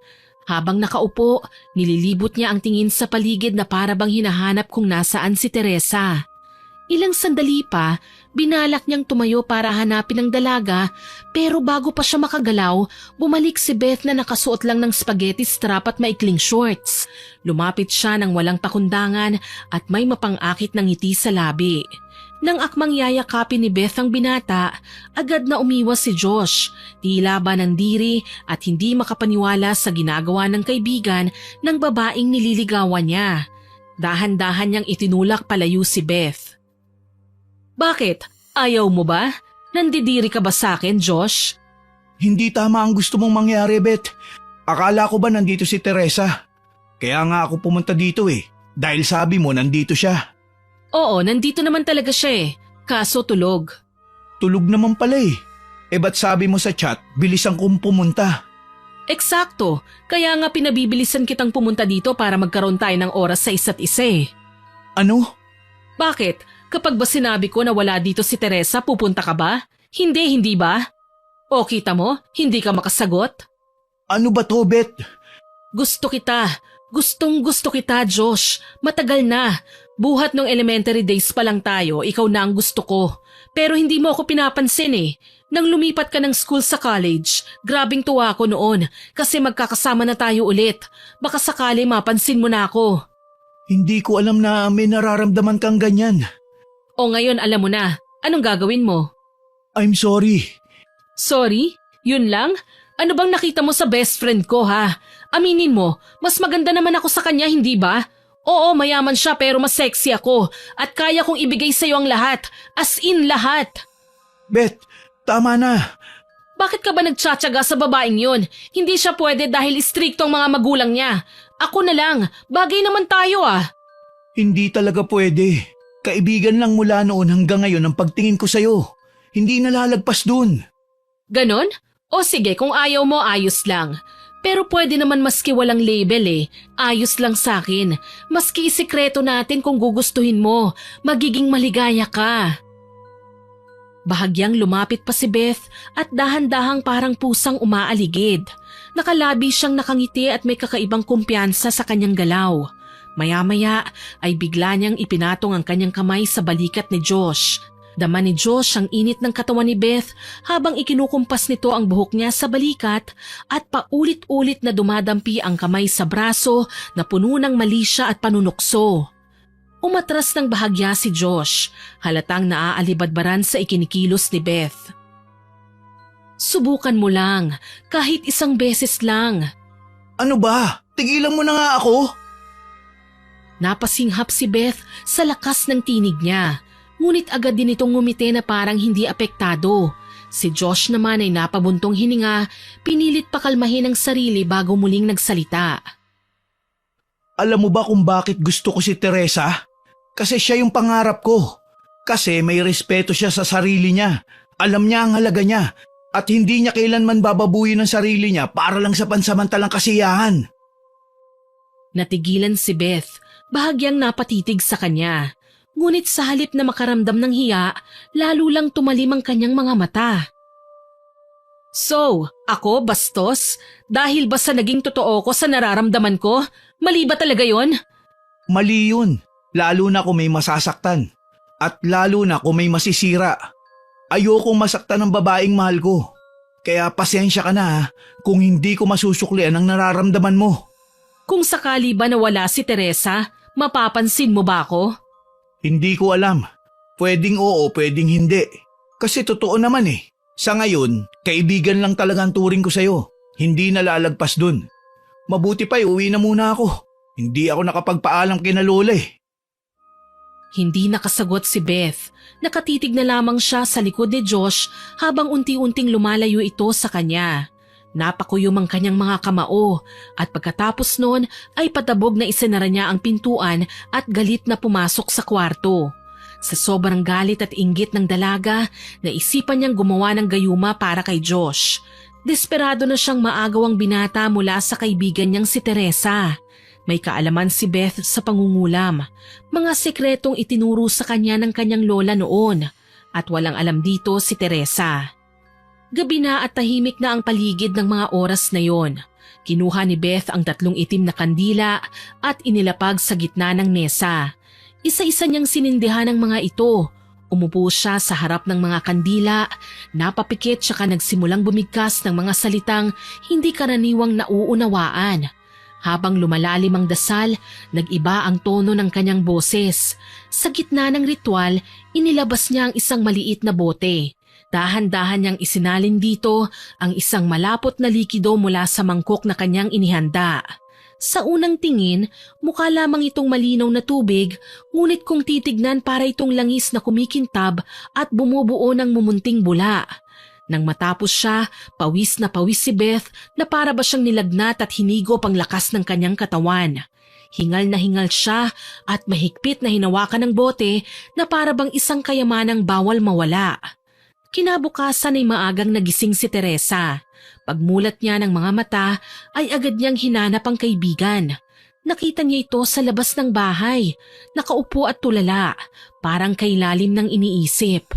Habang nakaupo, nililibot niya ang tingin sa paligid na para bang hinahanap kung nasaan si Teresa. Ilang sandali pa, binalak niyang tumayo para hanapin ang dalaga pero bago pa siya makagalaw, bumalik si Beth na nakasuot lang ng spaghetti strap at maikling shorts. Lumapit siya ng walang pakundangan at may mapang-akit ng ngiti sa labi. Nang akmang yayakapin ni Beth ang binata, agad na umiwas si Josh. Tila ba ng diri at hindi makapaniwala sa ginagawa ng kaibigan ng babaeng nililigawan niya. Dahan-dahan niyang itinulak palayo si Beth. Bakit? Ayaw mo ba? Nandidiri ka ba sa akin, Josh? Hindi tama ang gusto mong mangyari, Beth. Akala ko ba nandito si Teresa? Kaya nga ako pumunta dito dahil sabi mo nandito siya. Oo, nandito naman talaga siya kaso tulog. Tulog naman pala ba't sabi mo sa chat, bilisan kong pumunta? Eksakto, kaya nga pinabibilisan kitang pumunta dito para magkaroon tayo ng oras sa isa't isa Ano? Bakit? Kapag ba sinabi ko na wala dito si Teresa, pupunta ka ba? Hindi ba? O kita mo, hindi ka makasagot? Ano ba to, Beth? Gusto kita. Gustong-gusto kita, Josh. Matagal na. Buhat nung elementary days pa lang tayo, ikaw na ang gusto ko. Pero hindi mo ako pinapansin Nang lumipat ka ng school sa college, grabing tuwa ako noon kasi magkakasama na tayo ulit. Baka sakali mapansin mo na ako. Hindi ko alam na may nararamdaman kang ganyan. O ngayon alam mo na, anong gagawin mo? I'm sorry. Sorry? Yun lang? Ano bang nakita mo sa best friend ko ha? Aminin mo, mas maganda naman ako sa kanya, hindi ba? Oo, mayaman siya pero mas sexy ako at kaya kong ibigay sa'yo ang lahat, as in lahat. Beth, tama na. Bakit ka ba nagtsatsaga sa babaeng yun? Hindi siya pwede dahil istrikto ang mga magulang niya. Ako na lang, bagay naman tayo Hindi talaga pwede. Kaibigan lang mula noon hanggang ngayon ang pagtingin ko sa'yo. Hindi nalalagpas dun. Ganon? O sige, kung ayaw mo, ayos lang. Pero pwede naman maski walang label Ayos lang sa akin. Maski isikreto natin kung gugustuhin mo. Magiging maligaya ka. Bahagyang lumapit pa si Beth at dahan-dahang parang pusang umaaligid. Nakalabi siyang nakangiti at may kakaibang kumpiyansa sa kanyang galaw. Maya-maya ay bigla niyang ipinatong ang kanyang kamay sa balikat ni Josh. Dama ni Josh ang init ng katawan ni Beth habang ikinukumpas nito ang buhok niya sa balikat at paulit-ulit na dumadampi ang kamay sa braso na puno ng malisya at panunukso. Umatras ng bahagya si Josh, halatang naaalibadbaran sa ikinikilos ni Beth. Subukan mo lang, kahit isang beses lang. Ano ba? Tigilan mo na nga ako. Napasinghap si Beth sa lakas ng tinig niya. Ngunit agad din itong ngumiti na parang hindi apektado. Si Josh naman ay napabuntong hininga, pinilit pakalmahin ang sarili bago muling nagsalita. Alam mo ba kung bakit gusto ko si Teresa? Kasi siya yung pangarap ko. Kasi may respeto siya sa sarili niya. Alam niya ang halaga niya. At hindi niya kailanman bababuyin ang sarili niya para lang sa pansamantalang kasiyahan. Natigilan si Beth, bahagyang napatitig sa kanya. Ngunit sa halip na makaramdam ng hiya, lalo lang tumalim ang kanyang mga mata. So, ako bastos? Dahil ba sa naging totoo ko sa nararamdaman ko? Mali ba talaga yon? Mali yun, lalo na kung may masasaktan. At lalo na kung may masisira. Ayokong masaktan ng babaeng mahal ko. Kaya pasensya ka na kung hindi ko masusuklian ang nararamdaman mo. Kung sakali ba nawala si Teresa, mapapansin mo ba ako? Hindi ko alam. Pwedeng oo, pwedeng hindi. Kasi totoo naman eh. Sa ngayon, kaibigan lang talaga ang turing ko sa'yo. Hindi nalalagpas dun. Mabuti pa uwi na muna ako. Hindi ako nakapagpaalam kina Lola eh. Hindi nakasagot si Beth. Nakatitig na lamang siya sa likod ni Josh habang unti-unting lumalayo ito sa kanya. Napakuyom ang kanyang mga kamao at pagkatapos noon ay patabog na isinara niya ang pintuan at galit na pumasok sa kwarto. Sa sobrang galit at inggit ng dalaga, naisipan niyang gumawa ng gayuma para kay Josh. Desperado na siyang maagawang binata mula sa kaibigan niyang si Teresa. May kaalaman si Beth sa pangungulam, mga sekretong itinuro sa kanya ng kanyang lola noon at walang alam dito si Teresa. Gabi na at tahimik na ang paligid ng mga oras na yon. Kinuha ni Beth ang 3 itim na kandila at inilapag sa gitna ng mesa. Isa-isa niyang sinindihan ang mga ito. Umupo siya sa harap ng mga kandila, napapikit siya nagsimulang bumigkas ng mga salitang hindi karaniwang nauunawaan. Habang lumalalim ang dasal, nag-iba ang tono ng kanyang boses. Sa gitna ng ritual, inilabas niya ang isang maliit na bote. Dahan-dahan niyang isinalin dito ang isang malapot na likido mula sa mangkok na kanyang inihanda. Sa unang tingin, mukha lamang itong malinaw na tubig, ngunit kung titignan para itong langis na kumikintab at bumubuo ng mumunting bula. Nang matapos siya, pawis na pawis si Beth na para ba siyang nilagnat at hinigop ang lakas ng kanyang katawan. Hingal na hingal siya at mahigpit na hinawakan ng bote na para bang isang kayamanang bawal mawala. Kinabukasan ay maagang nagising si Teresa. Pagmulat niya ng mga mata ay agad niyang hinanap ang kaibigan. Nakita niya ito sa labas ng bahay, nakaupo at tulala, parang kay lalim ng iniisip.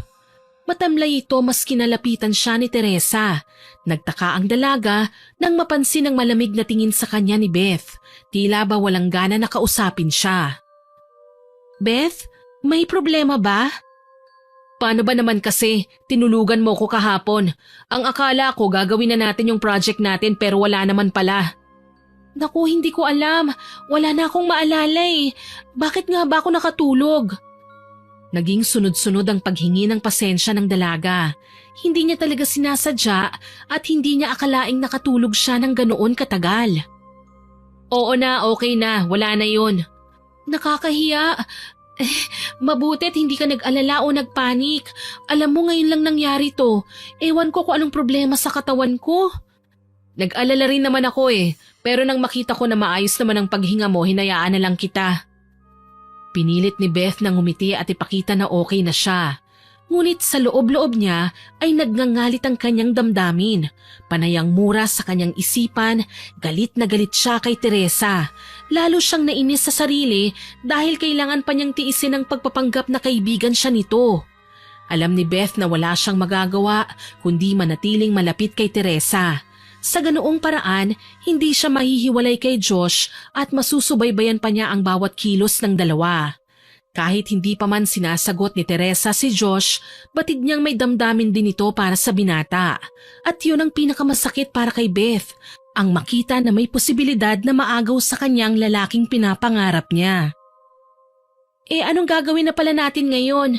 Matamlay ito maski nalapitan siya ni Teresa. Nagtaka ang dalaga nang mapansin ang malamig na tingin sa kanya ni Beth. Tila ba walang gana na kausapin siya. Beth, may problema ba? Paano ba naman kasi? Tinulugan mo ko kahapon. Ang akala ko gagawin na natin yung project natin pero wala naman pala. Naku, hindi ko alam. Wala na akong maalala eh. Bakit nga ba ako nakatulog? Naging sunod-sunod ang paghingi ng pasensya ng dalaga. Hindi niya talaga sinasadya at hindi niya akalaing nakatulog siya ng ganoon katagal. Oo na, okay na. Wala na yun. Nakakahiya. Mabutit hindi ka nag-alala o nagpanik. Alam mo ngayon lang nangyari to. Ewan ko kung anong problema sa katawan ko. Nag-alala rin naman ako eh. Pero nang makita ko na maayos naman ang paghinga mo, hinayaan na lang kita. Pinilit ni Beth na ngumiti at ipakita na okay na siya. Ngunit sa loob-loob niya ay nagngangalit ang kanyang damdamin. Panayang mura sa kanyang isipan, galit na galit siya kay Teresa. Lalo siyang nainis sa sarili dahil kailangan pa niyang tiisin ang pagpapanggap na kaibigan siya nito. Alam ni Beth na wala siyang magagawa kundi manatiling malapit kay Teresa. Sa ganoong paraan, hindi siya mahihiwalay kay Josh at masusubaybayan pa niya ang bawat kilos ng dalawa. Kahit hindi pa man sinasagot ni Teresa si Josh, batid niyang may damdamin din ito para sa binata. At yun ang pinakamasakit para kay Beth, ang makita na may posibilidad na maagaw sa kanyang lalaking pinapangarap niya. Anong gagawin na pala natin ngayon?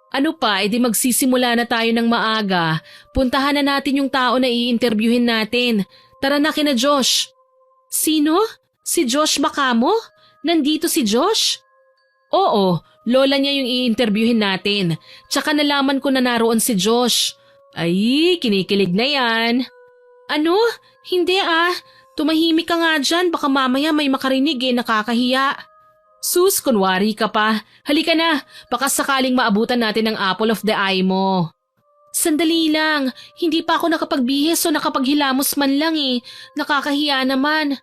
Ano pa, edi magsisimula na tayo ng maaga. Puntahan na natin yung tao na i-interviewin natin. Tara na kina Josh. Sino? Si Josh Bacamo? Nandito si Josh? Oo, lola niya yung i-interviewin natin. Tsaka nalaman ko na naroon si Josh. Ay, kinikilig na yan. Ano? Hindi Tumahimik ka nga dyan, baka mamaya may makarinig nakakahiya. Sus, kunwari ka pa. Halika na, baka sakaling maabutan natin ang apple of the eye mo. Sandali lang, hindi pa ako nakapagbihis o nakapaghilamos man lang Nakakahiya naman.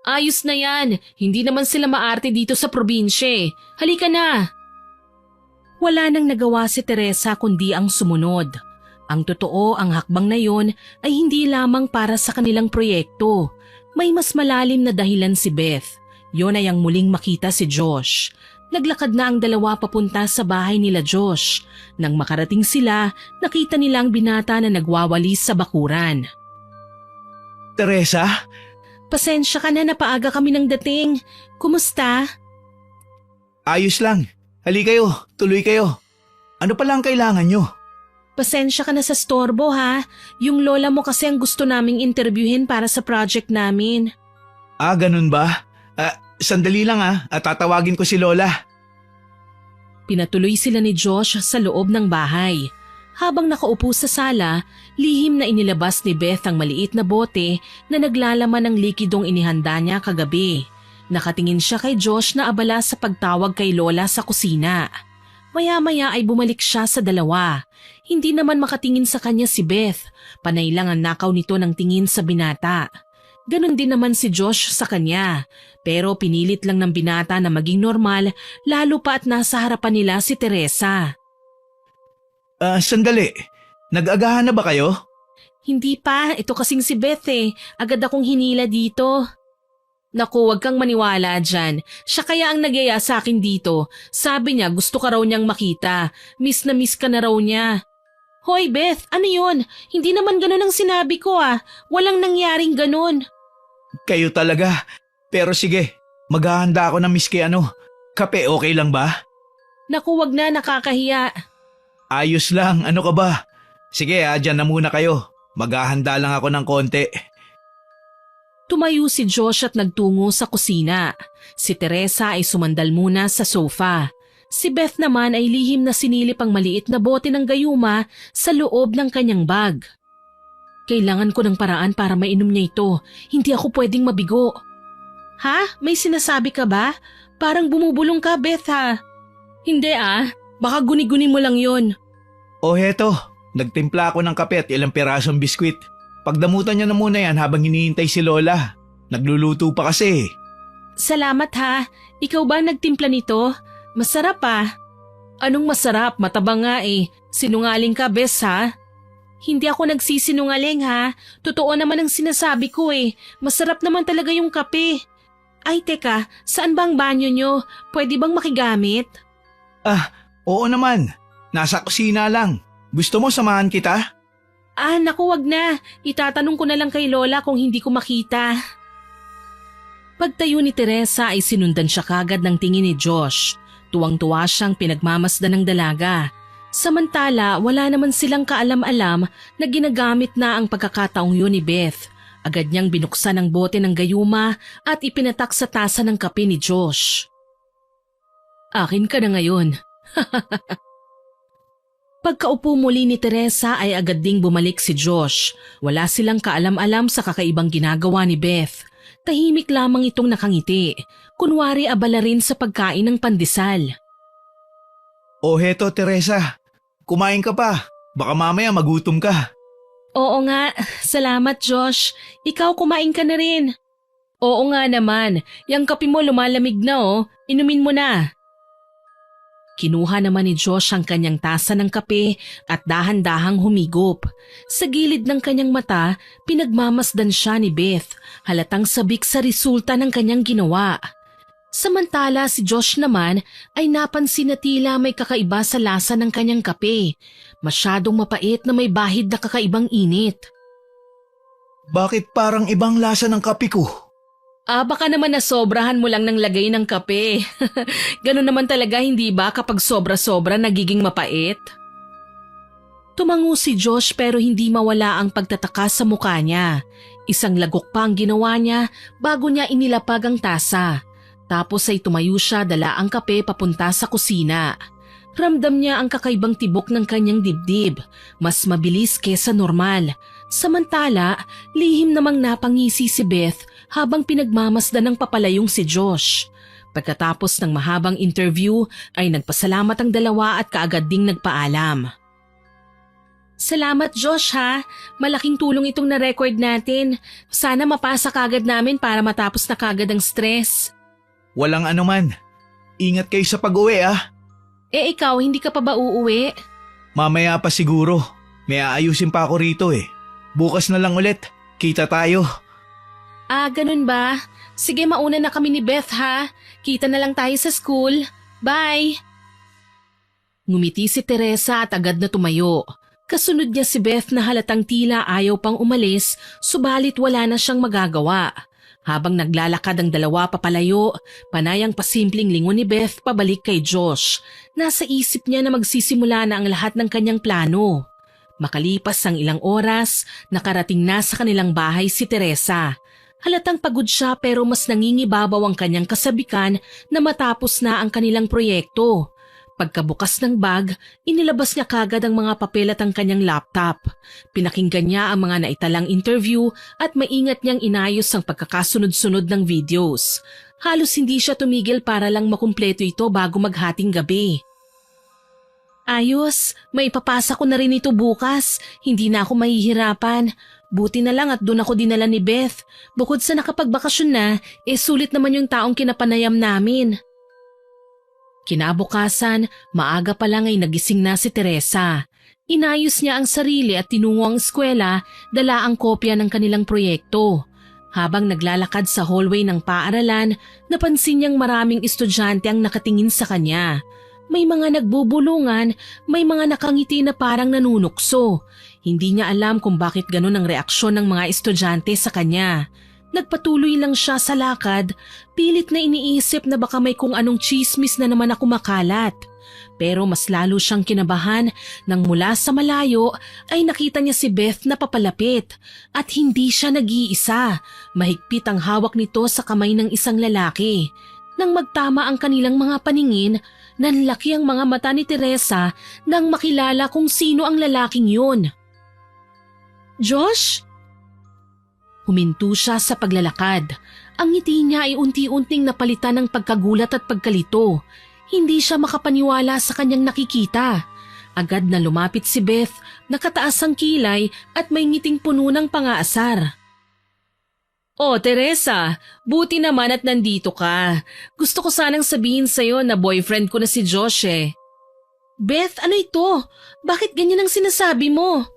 Ayos na yan, hindi naman sila maarte dito sa probinsya. Halika na. Wala nang nagawa si Teresa kundi ang sumunod. Ang totoo, ang hakbang na yon ay hindi lamang para sa kanilang proyekto. May mas malalim na dahilan si Beth. Yon ay ang muling makita si Josh. Naglakad na ang dalawa papunta sa bahay nila Josh. Nang makarating sila, nakita nila ang binata na nagwawalis sa bakuran. Teresa? Pasensya ka na, napaaga kami ng dating. Kumusta? Ayos lang. Hali kayo, tuloy kayo. Ano pala ang kailangan nyo? Pasensya ka na sa storbo ha. Yung lola mo kasi ang gusto naming interviewin para sa project namin. Ganun ba? Sandali lang at tatawagin ko si Lola. Pinatuloy sila ni Josh sa loob ng bahay. Habang nakaupo sa sala, lihim na inilabas ni Beth ang maliit na bote na naglalaman ng likidong inihanda niya kagabi. Nakatingin siya kay Josh na abala sa pagtawag kay Lola sa kusina. Maya-maya ay bumalik siya sa dalawa. Hindi naman makatingin sa kanya si Beth. Panay lang ang nakaw nito ng tingin sa binata. Ganon din naman si Josh sa kanya. Pero pinilit lang ng binata na maging normal lalo pa at nasa harapan nila si Teresa. Sandali. Nag-agahan na ba kayo? Hindi pa. Ito kasing si Beth Agad akong hinila dito. Naku, wag kang maniwala dyan. Siya kaya ang nagyaya sa akin dito. Sabi niya gusto ka raw niyang makita. Miss na miss ka na raw niya. Hoy Beth, ano yun? Hindi naman ganun ang sinabi ko Walang nangyaring ganun. Kayo talaga. Pero sige, maghahanda ako ng miski kape, okay lang ba? Naku, wag na, nakakahiya. Ayos lang, ano ka ba? Sige dyan na muna kayo. Maghahanda lang ako ng konti. Tumayo si Josh at nagtungo sa kusina. Si Teresa ay sumandal muna sa sofa. Si Beth naman ay lihim na sinilip ang maliit na bote ng gayuma sa loob ng kanyang bag. Kailangan ko ng paraan para mainom niya ito. Hindi ako pwedeng mabigo. Ha? May sinasabi ka ba? Parang bumubulong ka, Beth Hindi baka guni-guni mo lang yon. Heto, nagtimpla ako ng kape at ilang pirasong biskwit. Pagdamutan niya na muna yan habang hinihintay si Lola. Nagluluto pa kasi. Salamat Ikaw ba nagtimpla nito? Masarap Anong masarap? Matabang nga Sinungaling ka, Bes Hindi ako nagsisinungaling Totoo naman ang sinasabi ko Masarap naman talaga yung kape. Ay teka, saan ba ang banyo nyo? Pwede bang makigamit? Oo naman. Nasa kusina lang. Gusto mo samahan kita? Naku, wag na. Itatanong ko na lang kay Lola kung hindi ko makita. Pagtayo ni Teresa ay sinundan siya kagad ng tingin ni Josh. Tuwang-tuwa siyang pinagmamasdan ng dalaga. Samantala, wala naman silang kaalam-alam na ginagamit na ang pagkakataong yun ni Beth. Agad niyang binuksan ang bote ng gayuma at ipinatak sa tasa ng kape ni Josh. Akin ka na ngayon. Pagkaupo muli ni Teresa ay agad ding bumalik si Josh. Wala silang kaalam-alam sa kakaibang ginagawa ni Beth. Tahimik lamang itong nakangiti. Kunwari abala rin sa pagkain ng pandesal. Heto Teresa, kumain ka pa. Baka mamaya magutom ka. Oo nga, salamat Josh. Ikaw kumain ka na rin. Oo nga naman, yung kape mo lumalamig na Inumin mo na. Kinuha naman ni Josh ang kanyang tasa ng kape at dahan-dahang humigop. Sa gilid ng kanyang mata, pinagmamasdan siya ni Beth, halatang sabik sa resulta ng kanyang ginawa. Samantala si Josh naman ay napansin na tila may kakaiba sa lasa ng kanyang kape. Masyadong mapait na may bahid na kakaibang init. Bakit parang ibang lasa ng kape ko? Baka naman nasobrahan mo lang ng lagay ng kape. Ganun naman talaga, hindi ba, kapag sobra-sobra nagiging mapait? Tumango si Josh pero hindi mawala ang pagtataka sa mukha niya. Isang lagok pa ang ginawa niya bago niya inilapag ang tasa. Tapos ay tumayo siya, dala ang kape papunta sa kusina. Ramdam niya ang kakaibang tibok ng kanyang dibdib, mas mabilis kesa normal. Samantala, lihim namang napangisi si Beth habang pinagmamasdan ng papalayong si Josh. Pagkatapos ng mahabang interview ay nagpasalamat ang dalawa at kaagad ding nagpaalam. Salamat Josh ha, malaking tulong itong na-record natin. Sana mapasa kagad namin para matapos na kagad ang stress. Walang anuman. Ingat kayo sa pag-uwi ah. Ikaw, hindi ka pa ba uuwi? Mamaya pa siguro. May aayusin pa ako rito eh. Bukas na lang ulit. Kita tayo. Ganun ba? Sige, mauna na kami ni Beth ha. Kita na lang tayo sa school. Bye! Ngumiti si Teresa at agad na tumayo. Kasunod niya si Beth na halatang tila ayaw pang umalis, subalit wala na siyang magagawa. Habang naglalakad ang dalawa papalayo, panayang pasimpleng lingon ni Beth pabalik kay Josh. Nasa isip niya na magsisimula na ang lahat ng kanyang plano. Makalipas ang ilang oras, nakarating na sa kanilang bahay si Teresa. Halatang pagod siya pero mas nangingibabaw ang kanyang kasabikan na matapos na ang kanilang proyekto. Pagkabukas ng bag, inilabas niya kagad ang mga papel at ang kanyang laptop. Pinakinggan niya ang mga naitalang interview at maingat niyang inayos ang pagkakasunod-sunod ng videos. Halos hindi siya tumigil para lang makumpleto ito bago maghating gabi. Ayos, may ipapasa ko na rin ito bukas. Hindi na ako mahihirapan. Buti na lang at doon ako dinala ni Beth. Bukod sa nakapagbakasyon na, sulit naman yung taong kinapanayam namin. Kinabukasan, maaga pa lang ay nagising na si Teresa. Inayos niya ang sarili at tinungo ang eskwela, dala ang kopya ng kanilang proyekto. Habang naglalakad sa hallway ng paaralan, napansin niyang maraming estudyante ang nakatingin sa kanya. May mga nagbubulungan, may mga nakangiti na parang nanunukso. Hindi niya alam kung bakit ganun ang reaksyon ng mga estudyante sa kanya. Nagpatuloy lang siya sa lakad, pilit na iniisip na baka may kung anong chismis na naman ako makalat. Pero mas lalo siyang kinabahan nang mula sa malayo ay nakita niya si Beth na papalapit. At hindi siya nag-iisa, mahigpit ang hawak nito sa kamay ng isang lalaki. Nang magtama ang kanilang mga paningin, nanlaki ang mga mata ni Teresa nang makilala kung sino ang lalaking yun. Josh? Huminto siya sa paglalakad. Ang ngiti niya ay unti-unting napalitan ng pagkagulat at pagkalito. Hindi siya makapaniwala sa kanyang nakikita. Agad na lumapit si Beth, nakataas ang kilay at may ngiting puno ng pang-aasar. Oh, Teresa, buti naman at nandito ka. Gusto ko sanang sabihin sa'yo na boyfriend ko na si Josh eh. Beth, ano ito? Bakit ganyan ang sinasabi mo?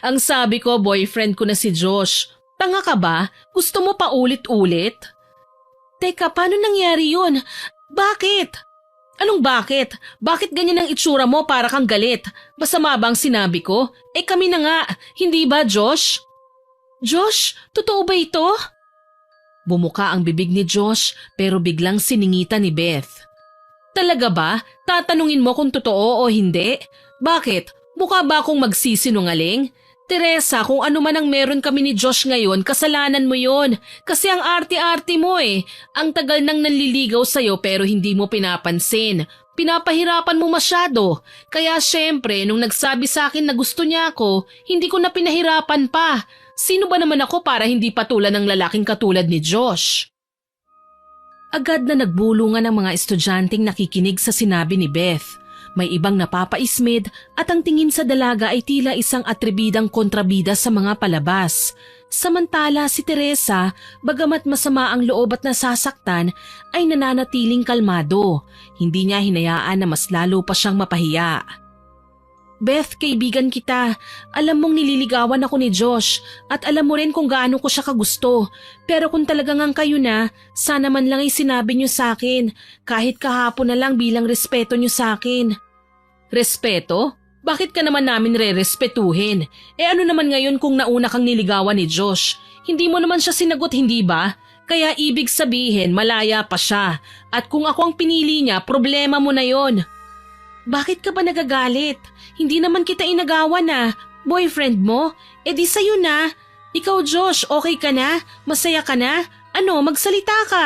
Ang sabi ko, boyfriend ko na si Josh. Tanga ka ba? Gusto mo pa ulit-ulit? Teka, paano nangyari yun? Bakit? Anong bakit? Bakit ganyan ang itsura mo para kang galit? Masama ba ang sinabi ko? Kami na nga, hindi ba Josh? Josh, totoo ba ito? Bumuka ang bibig ni Josh pero biglang siningitan ni Beth. Talaga ba? Tatanungin mo kung totoo o hindi? Bakit? Mukha ba akong magsisinungaling? Teresa, kung ano man ang meron kami ni Josh ngayon, kasalanan mo yon. Kasi ang arte-arte mo eh. Ang tagal nang nanliligaw sa'yo pero hindi mo pinapansin. Pinapahirapan mo masyado. Kaya syempre, nung nagsabi sa akin na gusto niya ako, hindi ko na pinahirapan pa. Sino ba naman ako para hindi patulan ng lalaking katulad ni Josh? Agad na nagbulungan ang mga estudyanteng nakikinig sa sinabi ni Beth. May ibang napapaismid at ang tingin sa dalaga ay tila isang atribidang kontrabida sa mga palabas. Samantala si Teresa, bagamat masama ang loob at nasasaktan, ay nananatiling kalmado. Hindi niya hinayaan na mas lalo pa siyang mapahiya. Beth, kaibigan kita. Alam mong nililigawan ako ni Josh at alam mo rin kung gaano ko siya kagusto. Pero kung talagang ang kayo na, sana man lang ay sinabi niyo sa akin. Kahit kahapon na lang bilang respeto niyo sa akin. Respeto? Bakit ka naman namin re-respetuhin? Ano naman ngayon kung nauna kang niligawan ni Josh? Hindi mo naman siya sinagot, hindi ba? Kaya ibig sabihin malaya pa siya. At kung ako ang pinili niya, problema mo na yon. Bakit ka ba nagagalit? Hindi naman kita inagawan na. Boyfriend mo? Di sa'yo na. Ikaw Josh, okay ka na? Masaya ka na? Magsalita ka.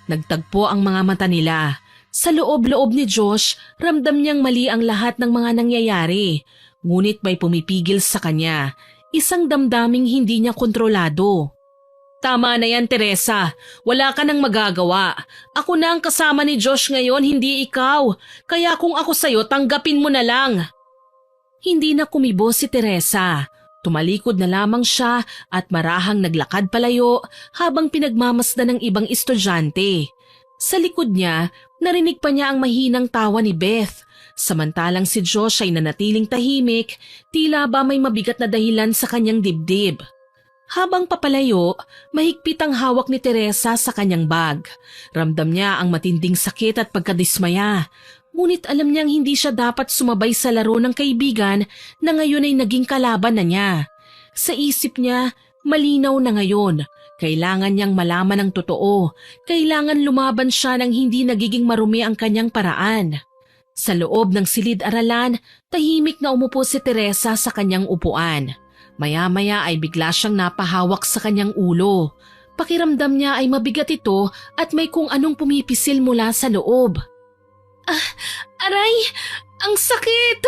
Nagtagpo ang mga mata nila. Sa loob-loob ni Josh, ramdam niyang mali ang lahat ng mga nangyayari. Ngunit may pumipigil sa kanya. Isang damdaming hindi niya kontrolado. Tama na yan, Teresa. Wala ka nang magagawa. Ako na ang kasama ni Josh ngayon, hindi ikaw. Kaya kung ako sa'yo, tanggapin mo na lang. Hindi na kumibo si Teresa. Tumalikod na lamang siya at marahang naglakad palayo habang pinagmamasdan ng ibang estudyante. Sa likod niya, narinig pa niya ang mahinang tawa ni Beth. Samantalang si Josh ay nanatiling tahimik, tila ba may mabigat na dahilan sa kanyang dibdib. Habang papalayo, mahigpit ang hawak ni Teresa sa kanyang bag. Ramdam niya ang matinding sakit at pagkadismaya. Ngunit alam niyang hindi siya dapat sumabay sa laro ng kaibigan na ngayon ay naging kalaban na niya. Sa isip niya, malinaw na ngayon. Kailangan niyang malaman ang totoo. Kailangan lumaban siya nang hindi nagiging marumi ang kanyang paraan. Sa loob ng silid-aralan, tahimik na umupo si Teresa sa kanyang upuan. Maya-maya ay bigla siyang napahawak sa kanyang ulo. Pakiramdam niya ay mabigat ito at may kung anong pumipisil mula sa loob. Aray! Ang sakit!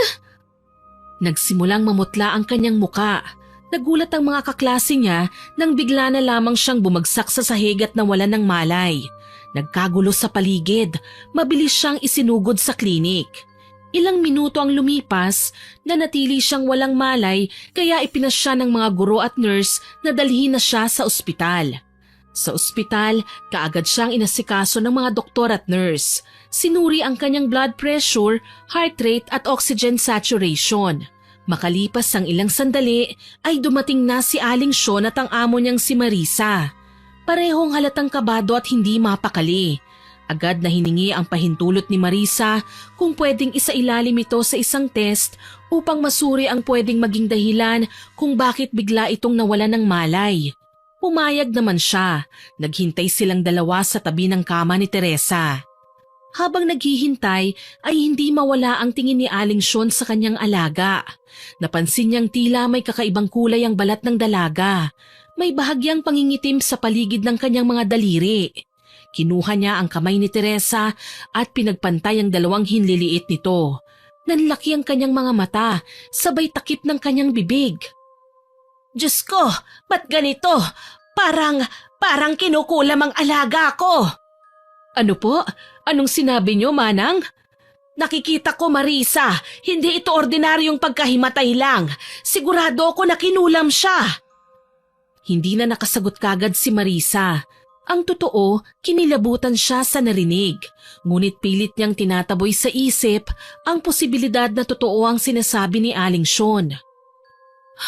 Nagsimulang mamutla ang kanyang muka. Nagulat ang mga kaklase niya nang bigla na lamang siyang bumagsak sa sahig at nawalan ng malay. Nagkagulo sa paligid. Mabilis siyang isinugod sa klinik. Ilang minuto ang lumipas, nanatili siyang walang malay kaya ipinasya ng mga guro at nurse na dalhin na siya sa ospital. Sa ospital, kaagad siyang inasikaso ng mga doktor at nurse. Sinuri ang kanyang blood pressure, heart rate at oxygen saturation. Makalipas ang ilang sandali ay dumating na si Aling Sean at ang amo niyang si Marisa. Parehong halatang kabado at hindi mapakali. Agad na hiningi ang pahintulot ni Marisa kung pwedeng isailalim ito sa isang test upang masuri ang pwedeng maging dahilan kung bakit bigla itong nawalan ng malay. Pumayag naman siya. Naghintay silang dalawa sa tabi ng kama ni Teresa. Habang naghihintay ay hindi mawala ang tingin ni Aling Sean sa kanyang alaga. Napansin niyang tila may kakaibang kulay ang balat ng dalaga. May bahagyang pangingitim sa paligid ng kanyang mga daliri. Kinuha niya ang kamay ni Teresa at pinagpantay ang dalawang hinliliit nito. Nanlaki ang kanyang mga mata, sabay takip ng kanyang bibig. Diyos ko, ba't ganito? Parang kinukulam ang alaga ko. Ano po? Anong sinabi niyo, Manang? Nakikita ko, Marisa, hindi ito ordinaryong pagkahimatay lang. Sigurado ako na kinulam siya. Hindi na nakasagot kagad si Marisa. Ang totoo, kinilabutan siya sa narinig. Ngunit pilit niyang tinataboy sa isip ang posibilidad na totoo ang sinasabi ni Aling Sean.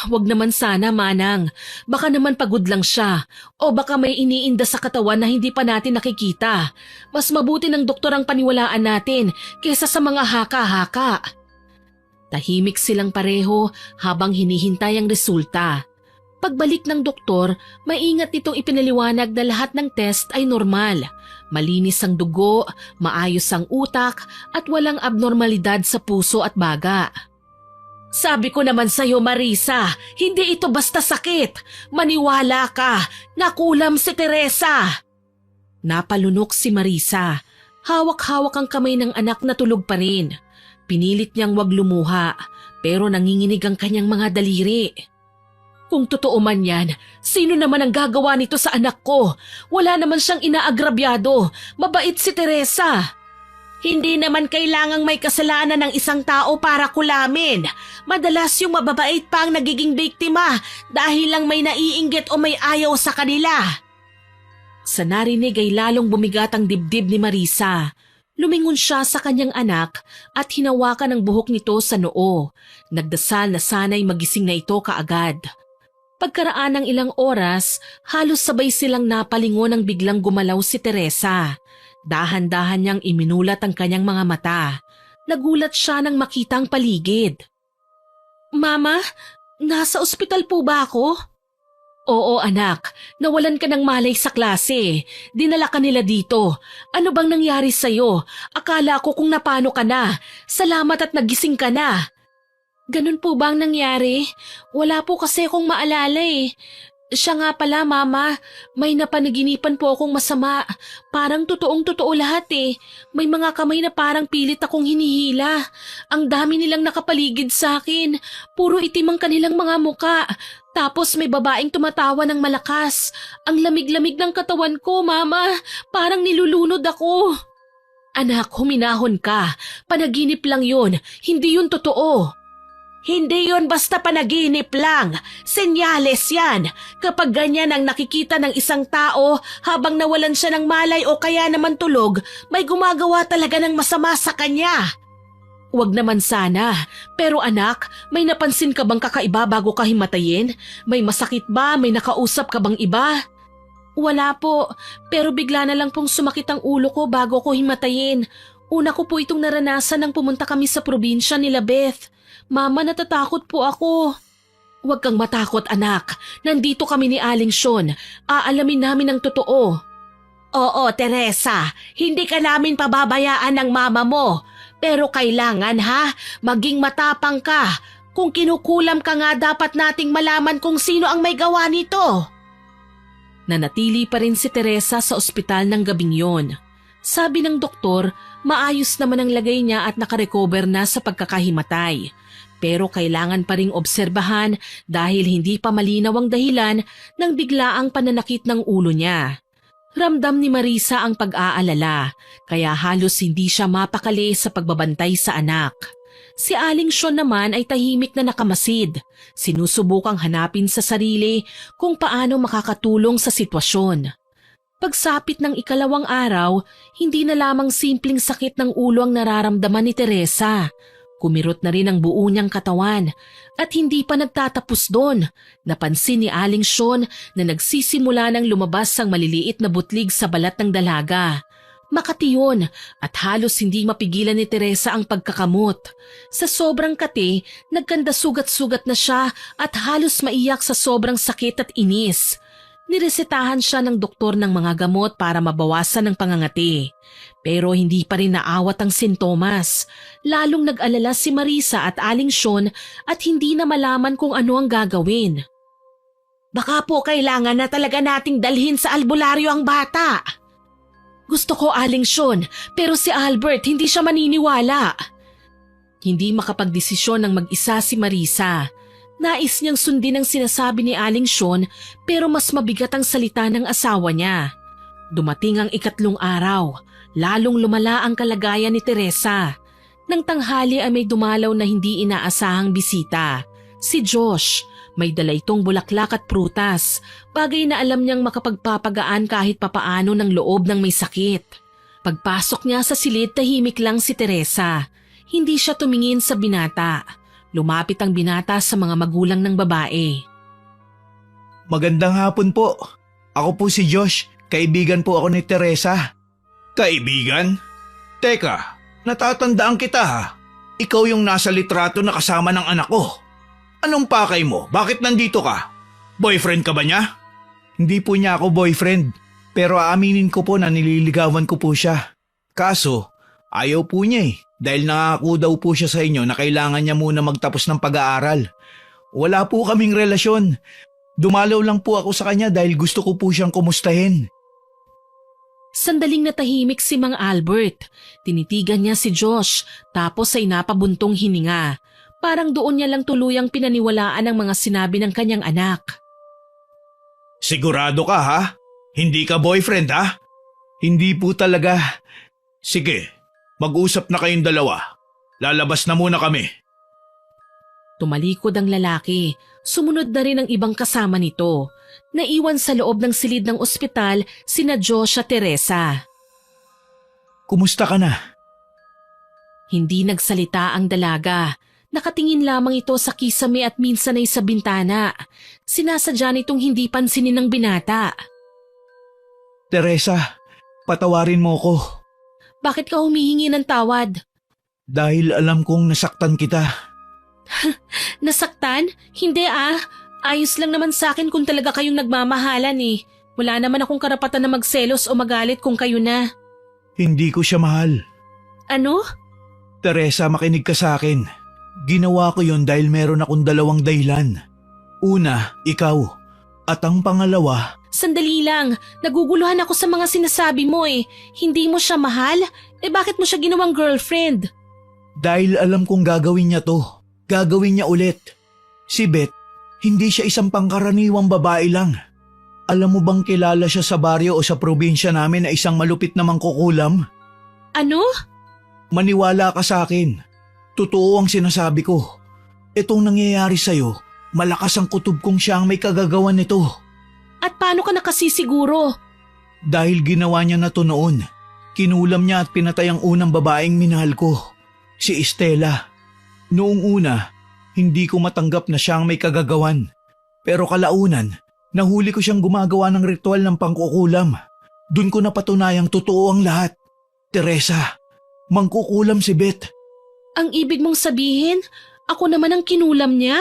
Wag naman sana, Manang. Baka naman pagod lang siya. O baka may iniinda sa katawan na hindi pa natin nakikita. Mas mabuti ng doktor ang paniwalaan natin kaysa sa mga haka-haka. Tahimik silang pareho habang hinihintay ang resulta. Pagbalik ng doktor, maingat nitong ipinaliwanag na lahat ng test ay normal. Malinis ang dugo, maayos ang utak at walang abnormalidad sa puso at baga. Sabi ko naman sa'yo, Marisa, hindi ito basta sakit. Maniwala ka, nakulam si Teresa. Napalunok si Marisa. Hawak-hawak ang kamay ng anak na tulog pa rin. Pinilit niyang wag lumuha, pero nanginginig ang kanyang mga daliri. Kung totoo man yan, sino naman ang gagawa nito sa anak ko? Wala naman siyang inaagrabyado. Mabait si Teresa. Hindi naman kailangang may kasalanan ng isang tao para kulamin. Madalas yung mababait pa ang nagiging biktima dahil lang may naiinggit o may ayaw sa kanila. Sa narinig ay lalong bumigat ang dibdib ni Marisa. Lumingon siya sa kanyang anak at hinawakan ang buhok nito sa noo. Nagdasal na sana'y magising na ito kaagad. Pagkaraan ng ilang oras, halos sabay silang napalingon nang biglang gumalaw si Teresa. Dahan-dahan niyang iminulat ang kanyang mga mata. Nagulat siya nang makita ang paligid. Mama, nasa ospital po ba ako? Oo anak, nawalan ka ng malay sa klase. Dinala ka nila dito. Ano bang nangyari sa'yo? Akala ko kung napano ka na. Salamat at nagising ka na. Ganun po ba ang nangyari? Wala po kasi akong maalala eh. Siya nga pala, Mama. May napanaginipan po akong masama. Parang totoong-totoo lahat eh. May mga kamay na parang pilit akong hinihila. Ang dami nilang nakapaligid sa akin. Puro itim ang kanilang mga muka. Tapos may babaeng tumatawa ng malakas. Ang lamig-lamig ng katawan ko, Mama. Parang nilulunod ako. Anak, huminahon ka. Panaginip lang yun. Hindi yun totoo. Hindi yon basta panaginip lang. Senyales yan. Kapag ganyan ang nakikita ng isang tao habang nawalan siya ng malay o kaya naman tulog, may gumagawa talaga ng masama sa kanya. Huwag naman sana. Pero anak, may napansin ka bang kakaiba bago ka himatayin? May masakit ba? May nakausap ka bang iba? Wala po. Pero bigla na lang pong sumakit ang ulo ko bago ko himatayin. Una ko po itong naranasan nang pumunta kami sa probinsya nila Beth. Mama, natatakot po ako. Huwag kang matakot, anak. Nandito kami ni Aling Sean. Aalamin namin ang totoo. Oo, Teresa. Hindi ka namin pababayaan ng mama mo. Pero kailangan maging matapang ka. Kung kinukulam ka nga dapat nating malaman kung sino ang may gawa nito. Nanatili pa rin si Teresa sa ospital ng gabing yon. Sabi ng doktor, maayos naman ang lagay niya at nakarecover na sa pagkakahimatay. Pero kailangan pa ring obserbahan dahil hindi pa malinaw ang dahilan ng biglaang pananakit ng ulo niya. Ramdam ni Marisa ang pag-aalala, kaya halos hindi siya mapakali sa pagbabantay sa anak. Si Aling Sean naman ay tahimik na nakamasid. Sinusubukang hanapin sa sarili kung paano makakatulong sa sitwasyon. Pagsapit ng ikalawang araw, hindi na lamang simpleng sakit ng ulo ang nararamdaman ni Teresa. Kumirot na rin ang buo niyang katawan at hindi pa nagtatapos doon. Napansin ni Aling Sean na nagsisimula ng lumabas ang maliliit na butlig sa balat ng dalaga. Makati yun at halos hindi mapigilan ni Teresa ang pagkakamot. Sa sobrang kati, nagkanda sugat-sugat na siya at halos maiyak sa sobrang sakit at inis. Niresetahan siya ng doktor ng mga gamot para mabawasan ang pangangati. Pero hindi pa rin naawat ang sintomas. Lalong nag-alala si Marisa at Aling Sean at hindi na malaman kung ano ang gagawin. Baka po kailangan na talaga nating dalhin sa albularyo ang bata. Gusto ko, Aling Sean, pero si Albert hindi siya maniniwala. Hindi makapagdesisyon ng mag-isa si Marisa. Nais niyang sundin ang sinasabi ni Aling Sean pero mas mabigat ang salita ng asawa niya. Dumating ang ikatlong araw, lalong lumala ang kalagayan ni Teresa. Nang tanghali ay may dumalaw na hindi inaasahang bisita. Si Josh, may dala itong bulaklak at prutas, bagay na alam niyang makapagpapagaan kahit papaano ng loob ng may sakit. Pagpasok niya sa silid, tahimik lang si Teresa. Hindi siya tumingin sa binata. Lumapit ang binata sa mga magulang ng babae. Magandang hapon po. Ako po si Josh. Kaibigan po ako ni Teresa. Kaibigan? Teka, natatandaan kita ha. Ikaw yung nasa litrato na kasama ng anak ko. Anong pakay mo? Bakit nandito ka? Boyfriend ka ba niya? Hindi po niya ako boyfriend. Pero aaminin ko po na nililigawan ko po siya. Kaso, ayaw po niya dahil nangako daw po siya sa inyo na kailangan niya muna magtapos ng pag-aaral. Wala po kaming relasyon. Dumalaw lang po ako sa kanya dahil gusto ko po siyang kumustahin. Sandaling natahimik si Mang Albert. Tinitigan niya si Josh tapos ay napabuntong hininga. Parang doon niya lang tuluyang pinaniwalaan ang mga sinabi ng kanyang anak. Sigurado ka ha? Hindi ka boyfriend ha? Hindi po talaga. Sige, Mag-usap na kayong dalawa. Lalabas na muna kami. Tumalikod ang lalaki. Sumunod na rin ang ibang kasama nito. Naiwan sa loob ng silid ng ospital sina Josh at Teresa. Kumusta ka na? Hindi nagsalita ang dalaga. Nakatingin lamang ito sa kisame at minsan ay sa bintana. Sinasadya nitong hindi pansinin ng binata. Teresa, patawarin mo ko. Bakit ka humihingi ng tawad? Dahil alam kong nasaktan kita. Nasaktan? Hindi ah. Ayos lang naman sa akin kung talaga kayong nagmamahalan eh. Wala naman akong karapatan na magselos o magalit kung kayo na. Hindi ko siya mahal. Ano? Teresa, makinig ka sa akin. Ginawa ko yon dahil meron akong dalawang dahilan. Una, ikaw. At ang pangalawa… Sandali lang. Naguguluhan ako sa mga sinasabi mo eh. Hindi mo siya mahal? Eh bakit mo siya ginawang girlfriend? Dahil alam kong gagawin niya to. Gagawin niya ulit. Si Beth, hindi siya isang pangkaraniwang babae lang. Alam mo bang kilala siya sa baryo o sa probinsya namin na isang malupit na mangkukulam? Ano? Maniwala ka sa akin. Totoo ang sinasabi ko. Itong nangyayari sa'yo, malakas ang kutob kong siya ang may kagagawan nito. At paano ka nakasisiguro? Dahil ginawa niya na to noon. Kinulam niya at pinatay ang unang babaeng minahal ko. Si Estela. Noong una, hindi ko matanggap na siya ang may kagagawan. Pero kalaunan, nahuli ko siyang gumagawa ng ritual ng pangkukulam. Doon ko napatunayang totoo ang lahat. Teresa, mangkukulam si Beth. Ang ibig mong sabihin, ako naman ang kinulam niya?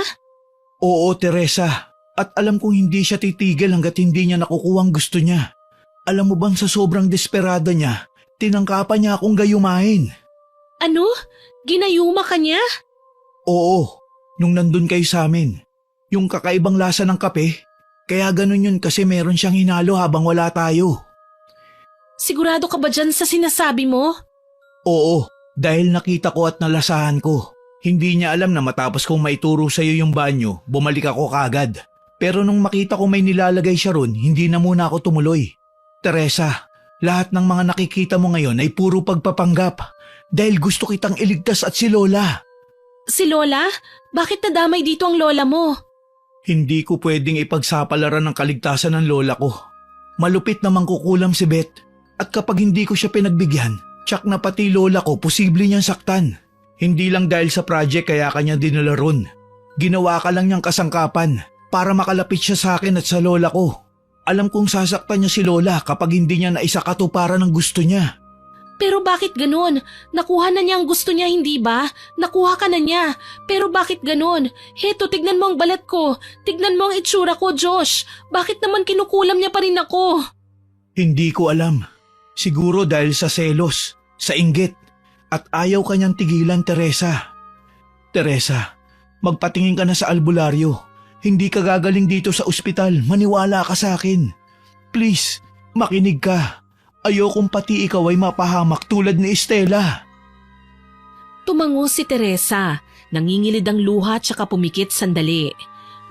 Oo, Teresa. At alam kong hindi siya titigil hanggat hindi niya nakukuha ang gusto niya. Alam mo bang sa sobrang desperada niya, tinangkapan niya akong gayumahin. Ano? Ginayuma ka niya? Oo, nung nandun kayo sa amin. Yung kakaibang lasa ng kape, kaya ganun yun kasi meron siyang hinalo habang wala tayo. Sigurado ka ba dyan sa sinasabi mo? Oo, dahil nakita ko at nalasahan ko. Hindi niya alam na matapos kong maituro sa iyo yung banyo, bumalik ako kagad. Pero nung makita ko may nilalagay siya ron, hindi na muna ako tumuloy. Teresa, lahat ng mga nakikita mo ngayon ay puro pagpapanggap dahil gusto kitang iligtas at si Lola. Si Lola? Bakit nadamay dito ang lola mo? Hindi ko pwedeng ipagsapalaran ng kaligtasan ng lola ko. Malupit na mangkukulam si Beth at kapag hindi ko siya pinagbigyan, tsak na pati lola ko posible niyang saktan. Hindi lang dahil sa project kaya kanya dinala ron. Ginawa ka lang niyang kasangkapan para makalapit siya sa akin at sa lola ko. Alam kong sasaktan niya si lola kapag hindi niya naisakatuparan ang gusto niya. Pero bakit ganun? Nakuha na niya ang gusto niya, hindi ba? Nakuha ka na niya. Pero bakit ganun? Heto, tignan mo ang balat ko. Tignan mo ang itsura ko, Josh. Bakit naman kinukulam niya pa rin ako? Hindi ko alam. Siguro dahil sa selos, sa inggit, at ayaw kanyang tigilan, Teresa. Teresa, magpatingin ka na sa albularyo. Hindi ka gagaling dito sa ospital, maniwala ka sa akin. Please, makinig ka. Ayokong pati ikaw ay mapahamak tulad ni Estela. Tumango si Teresa. Nangingilid ang luha at saka pumikit sandali.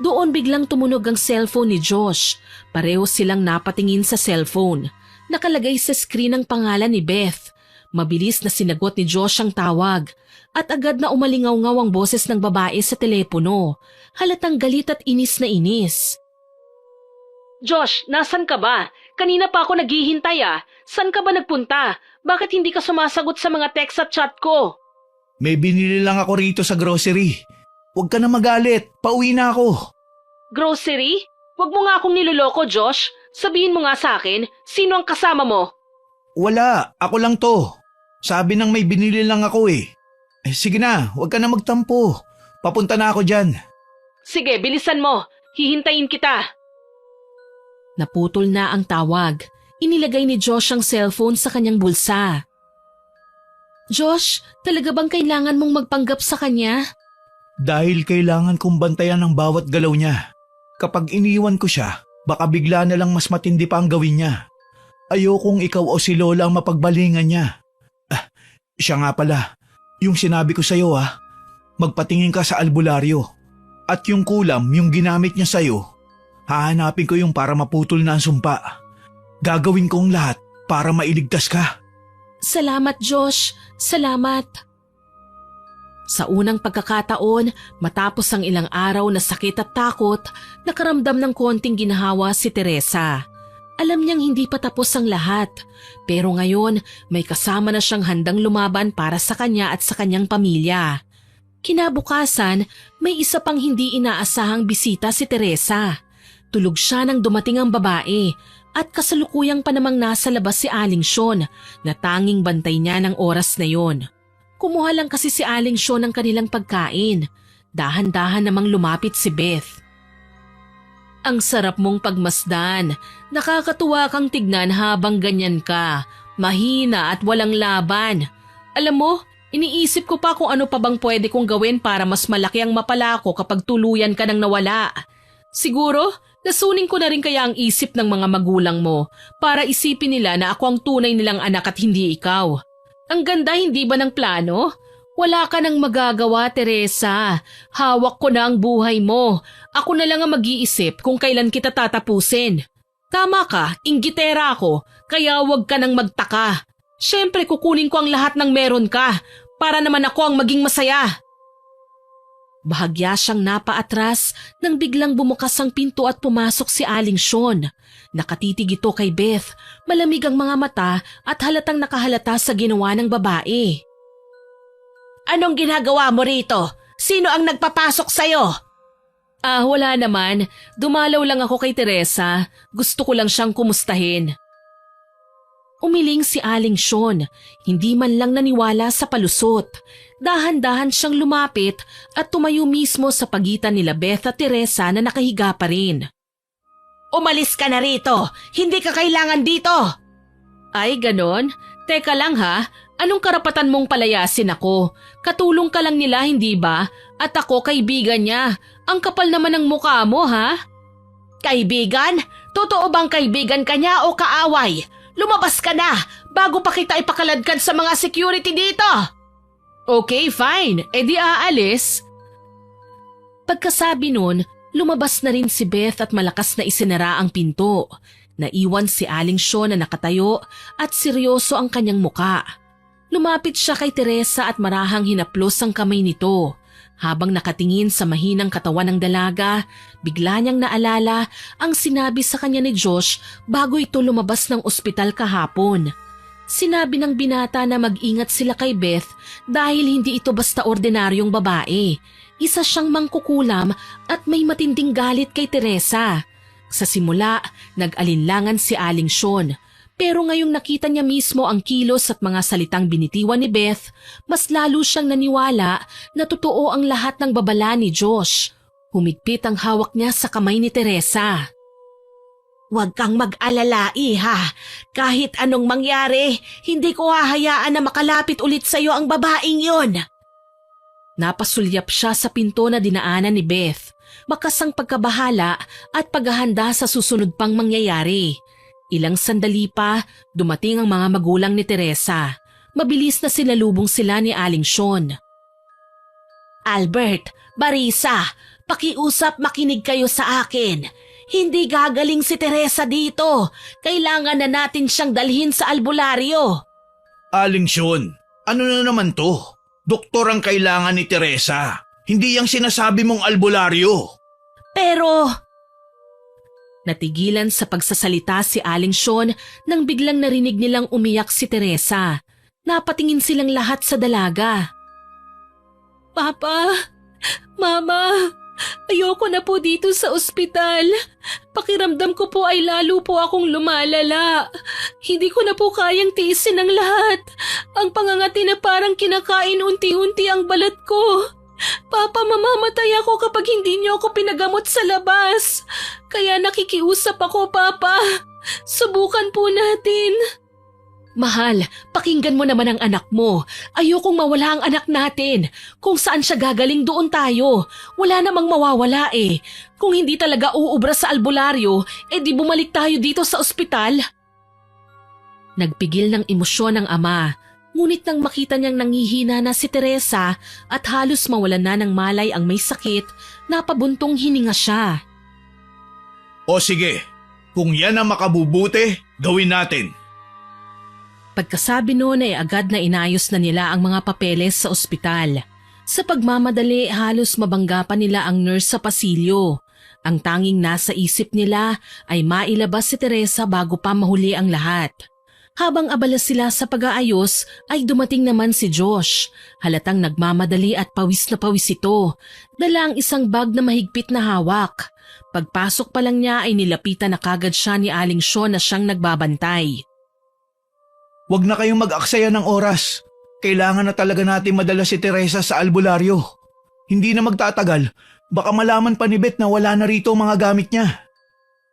Doon biglang tumunog ang cellphone ni Josh. Pareho silang napatingin sa cellphone. Nakalagay sa screen ang pangalan ni Beth. Mabilis na sinagot ni Josh ang tawag. At agad na umalingaw-ngaw ang boses ng babae sa telepono. Halatang galit at inis na inis. Josh, nasan ka ba? Kanina pa ako naghihintay ah. San ka ba nagpunta? Bakit hindi ka sumasagot sa mga text at chat ko? May binili lang ako rito sa grocery. Huwag ka na magalit, pauwi na ako. Grocery? Huwag mo nga akong niloloko, Josh. Sabihin mo nga sa akin, sino ang kasama mo? Wala, ako lang to. Sabi nang may binili lang ako eh. Sige na, huwag ka na magtampo. Papunta na ako dyan. Sige, bilisan mo. Hihintayin kita. Naputol na ang tawag. Inilagay ni Josh ang cellphone sa kanyang bulsa. Josh, talaga bang kailangan mong magpanggap sa kanya? Dahil kailangan kong bantayan ang bawat galaw niya. Kapag iniwan ko siya, baka bigla na lang mas matindi pa ang gawin niya. Ayokong ikaw o si Lola ang mapagbalingan niya. Siya nga pala, yung sinabi ko sa'yo magpatingin ka sa albularyo. At yung kulam, yung ginamit niya sa'yo, hahanapin ko yung para maputol na ang sumpa. Gagawin kong lahat para mailigtas ka. Salamat, Josh. Salamat. Sa unang pagkakataon, matapos ang ilang araw na sakit at takot, nakaramdam ng konting ginhawa si Teresa. Alam niyang hindi pa tapos ang lahat, pero ngayon may kasama na siyang handang lumaban para sa kanya at sa kanyang pamilya. Kinabukasan, may isa pang hindi inaasahang bisita si Teresa. Tulog siya nang dumating ang babae at kasalukuyang pa namang nasa labas si Aling Sean na tanging bantay niya ng oras na yon. Kumuha lang kasi si Aling Sean ng kanilang pagkain. Dahan-dahan namang lumapit si Beth. Ang sarap mong pagmasdan. Nakakatuwa kang tignan habang ganyan ka. Mahina at walang laban. Alam mo, iniisip ko pa kung ano pa bang pwede kong gawin para mas malaki ang mapala ko kapag tuluyan ka nang nawala. Siguro, nasuning ko na rin kaya ang isip ng mga magulang mo para isipin nila na ako ang tunay nilang anak at hindi ikaw. Ang ganda, hindi ba ng plano? Wala ka nang magagawa, Teresa. Hawak ko na ang buhay mo. Ako na lang ang mag-iisip kung kailan kita tatapusin. Tama ka, inggitera ako, kaya huwag ka nang magtaka. Siyempre kukunin ko ang lahat ng meron ka para naman ako ang maging masaya. Bahagya siyang napaatras nang biglang bumukas ang pinto at pumasok si Aling Sean. Nakatitig ito kay Beth, malamig ang mga mata at halatang nakahalata sa ginawa ng babae. Anong ginagawa mo rito? Sino ang nagpapasok sa'yo? Wala naman. Dumalaw lang ako kay Teresa. Gusto ko lang siyang kumustahin. Umiling si Aling Sean, hindi man lang naniwala sa palusot. Dahan-dahan siyang lumapit at tumayo mismo sa pagitan nila Beth at Teresa na nakahiga pa rin. Umalis ka na rito! Hindi ka kailangan dito! Ay, ganon? Teka lang ha, anong karapatan mong palayasin ako? Katulong ka lang nila, hindi ba? At ako kaibigan niya. Ang kapal naman ng mukha mo, ha? Kaibigan? Totoo bang kaibigan ka niya o kaaway? Lumabas ka na bago pa kita ipakaladkad sa mga security dito. Okay, fine. E di aalis. Pagkasabi nun, lumabas na rin si Beth at malakas na isinara ang pinto. Naiwan si Aling Sean na nakatayo at seryoso ang kanyang muka. Lumapit siya kay Teresa at marahang hinaplos ang kamay nito. Habang nakatingin sa mahinang katawan ng dalaga, bigla niyang naalala ang sinabi sa kanya ni Josh bago ito lumabas ng ospital kahapon. Sinabi ng binata na mag-ingat sila kay Beth dahil hindi ito basta ordinaryong babae. Isa siyang mangkukulam at may matinding galit kay Teresa. Sa simula, nag-alinlangan si Aling Sean. Pero ngayong nakita niya mismo ang kilos at mga salitang binitiwan ni Beth, mas lalo siyang naniwala na totoo ang lahat ng babala ni Josh. Humigpit ang hawak niya sa kamay ni Teresa. Huwag kang mag-alala, iha. Kahit anong mangyari, hindi ko hahayaan na makalapit ulit sa iyo ang babaeng yon. Napasulyap siya sa pinto na dinaanan ni Beth. Bakas ang pagkabahala at paghahanda sa susunod pang mangyayari. Ilang sandali pa, dumating ang mga magulang ni Teresa. Mabilis na sinalubong sila ni Aling Sean. Albert, Barisa, pakiusap makinig kayo sa akin. Hindi gagaling si Teresa dito. Kailangan na natin siyang dalhin sa albularyo. Aling Sean, ano na naman to? Doktor ang kailangan ni Teresa. Hindi yang sinasabi mong albularyo. Pero... Natigilan sa pagsasalita si Aling Sean nang biglang narinig nilang umiyak si Teresa. Napatingin silang lahat sa dalaga. Papa, Mama, ayoko na po dito sa ospital. Pakiramdam ko po ay lalo po akong lumalala. Hindi ko na po kayang tiisin ang lahat. Ang pangangati na parang kinakain unti-unti ang balat ko. Papa, mamamatay ako kapag hindi niyo ako pinagamot sa labas. Kaya nakikiusap ako, Papa. Subukan po natin. Mahal, pakinggan mo naman ang anak mo. Ayokong mawala ang anak natin. Kung saan siya gagaling, doon tayo. Wala namang mawawala eh. Kung hindi talaga uubra sa albularyo, di bumalik tayo dito sa ospital. Nagpigil ng emosyon ang ama. Ngunit nang makita niyang nangihina na si Teresa at halos mawalan na ng malay ang may sakit, napabuntong hininga siya. O sige, kung yan ang makabubuti, gawin natin. Pagkasabi noon ay agad na inayos na nila ang mga papeles sa ospital. Sa pagmamadali halos mabangga pa nila ang nurse sa pasilyo. Ang tanging nasa isip nila ay mailabas si Teresa bago pa mahuli ang lahat. Habang abala sila sa pag-aayos ay dumating naman si Josh. Halatang nagmamadali at pawis na pawis ito. Dala ang isang bag na mahigpit na hawak. Pagpasok pa lang niya ay nilapitan na kagad siya ni Aling Sean na siyang nagbabantay. Huwag na kayong mag-aksaya ng oras. Kailangan na talaga natin madala si Teresa sa albularyo. Hindi na magtatagal. Baka malaman pa ni Beth na wala na rito ang mga gamit niya.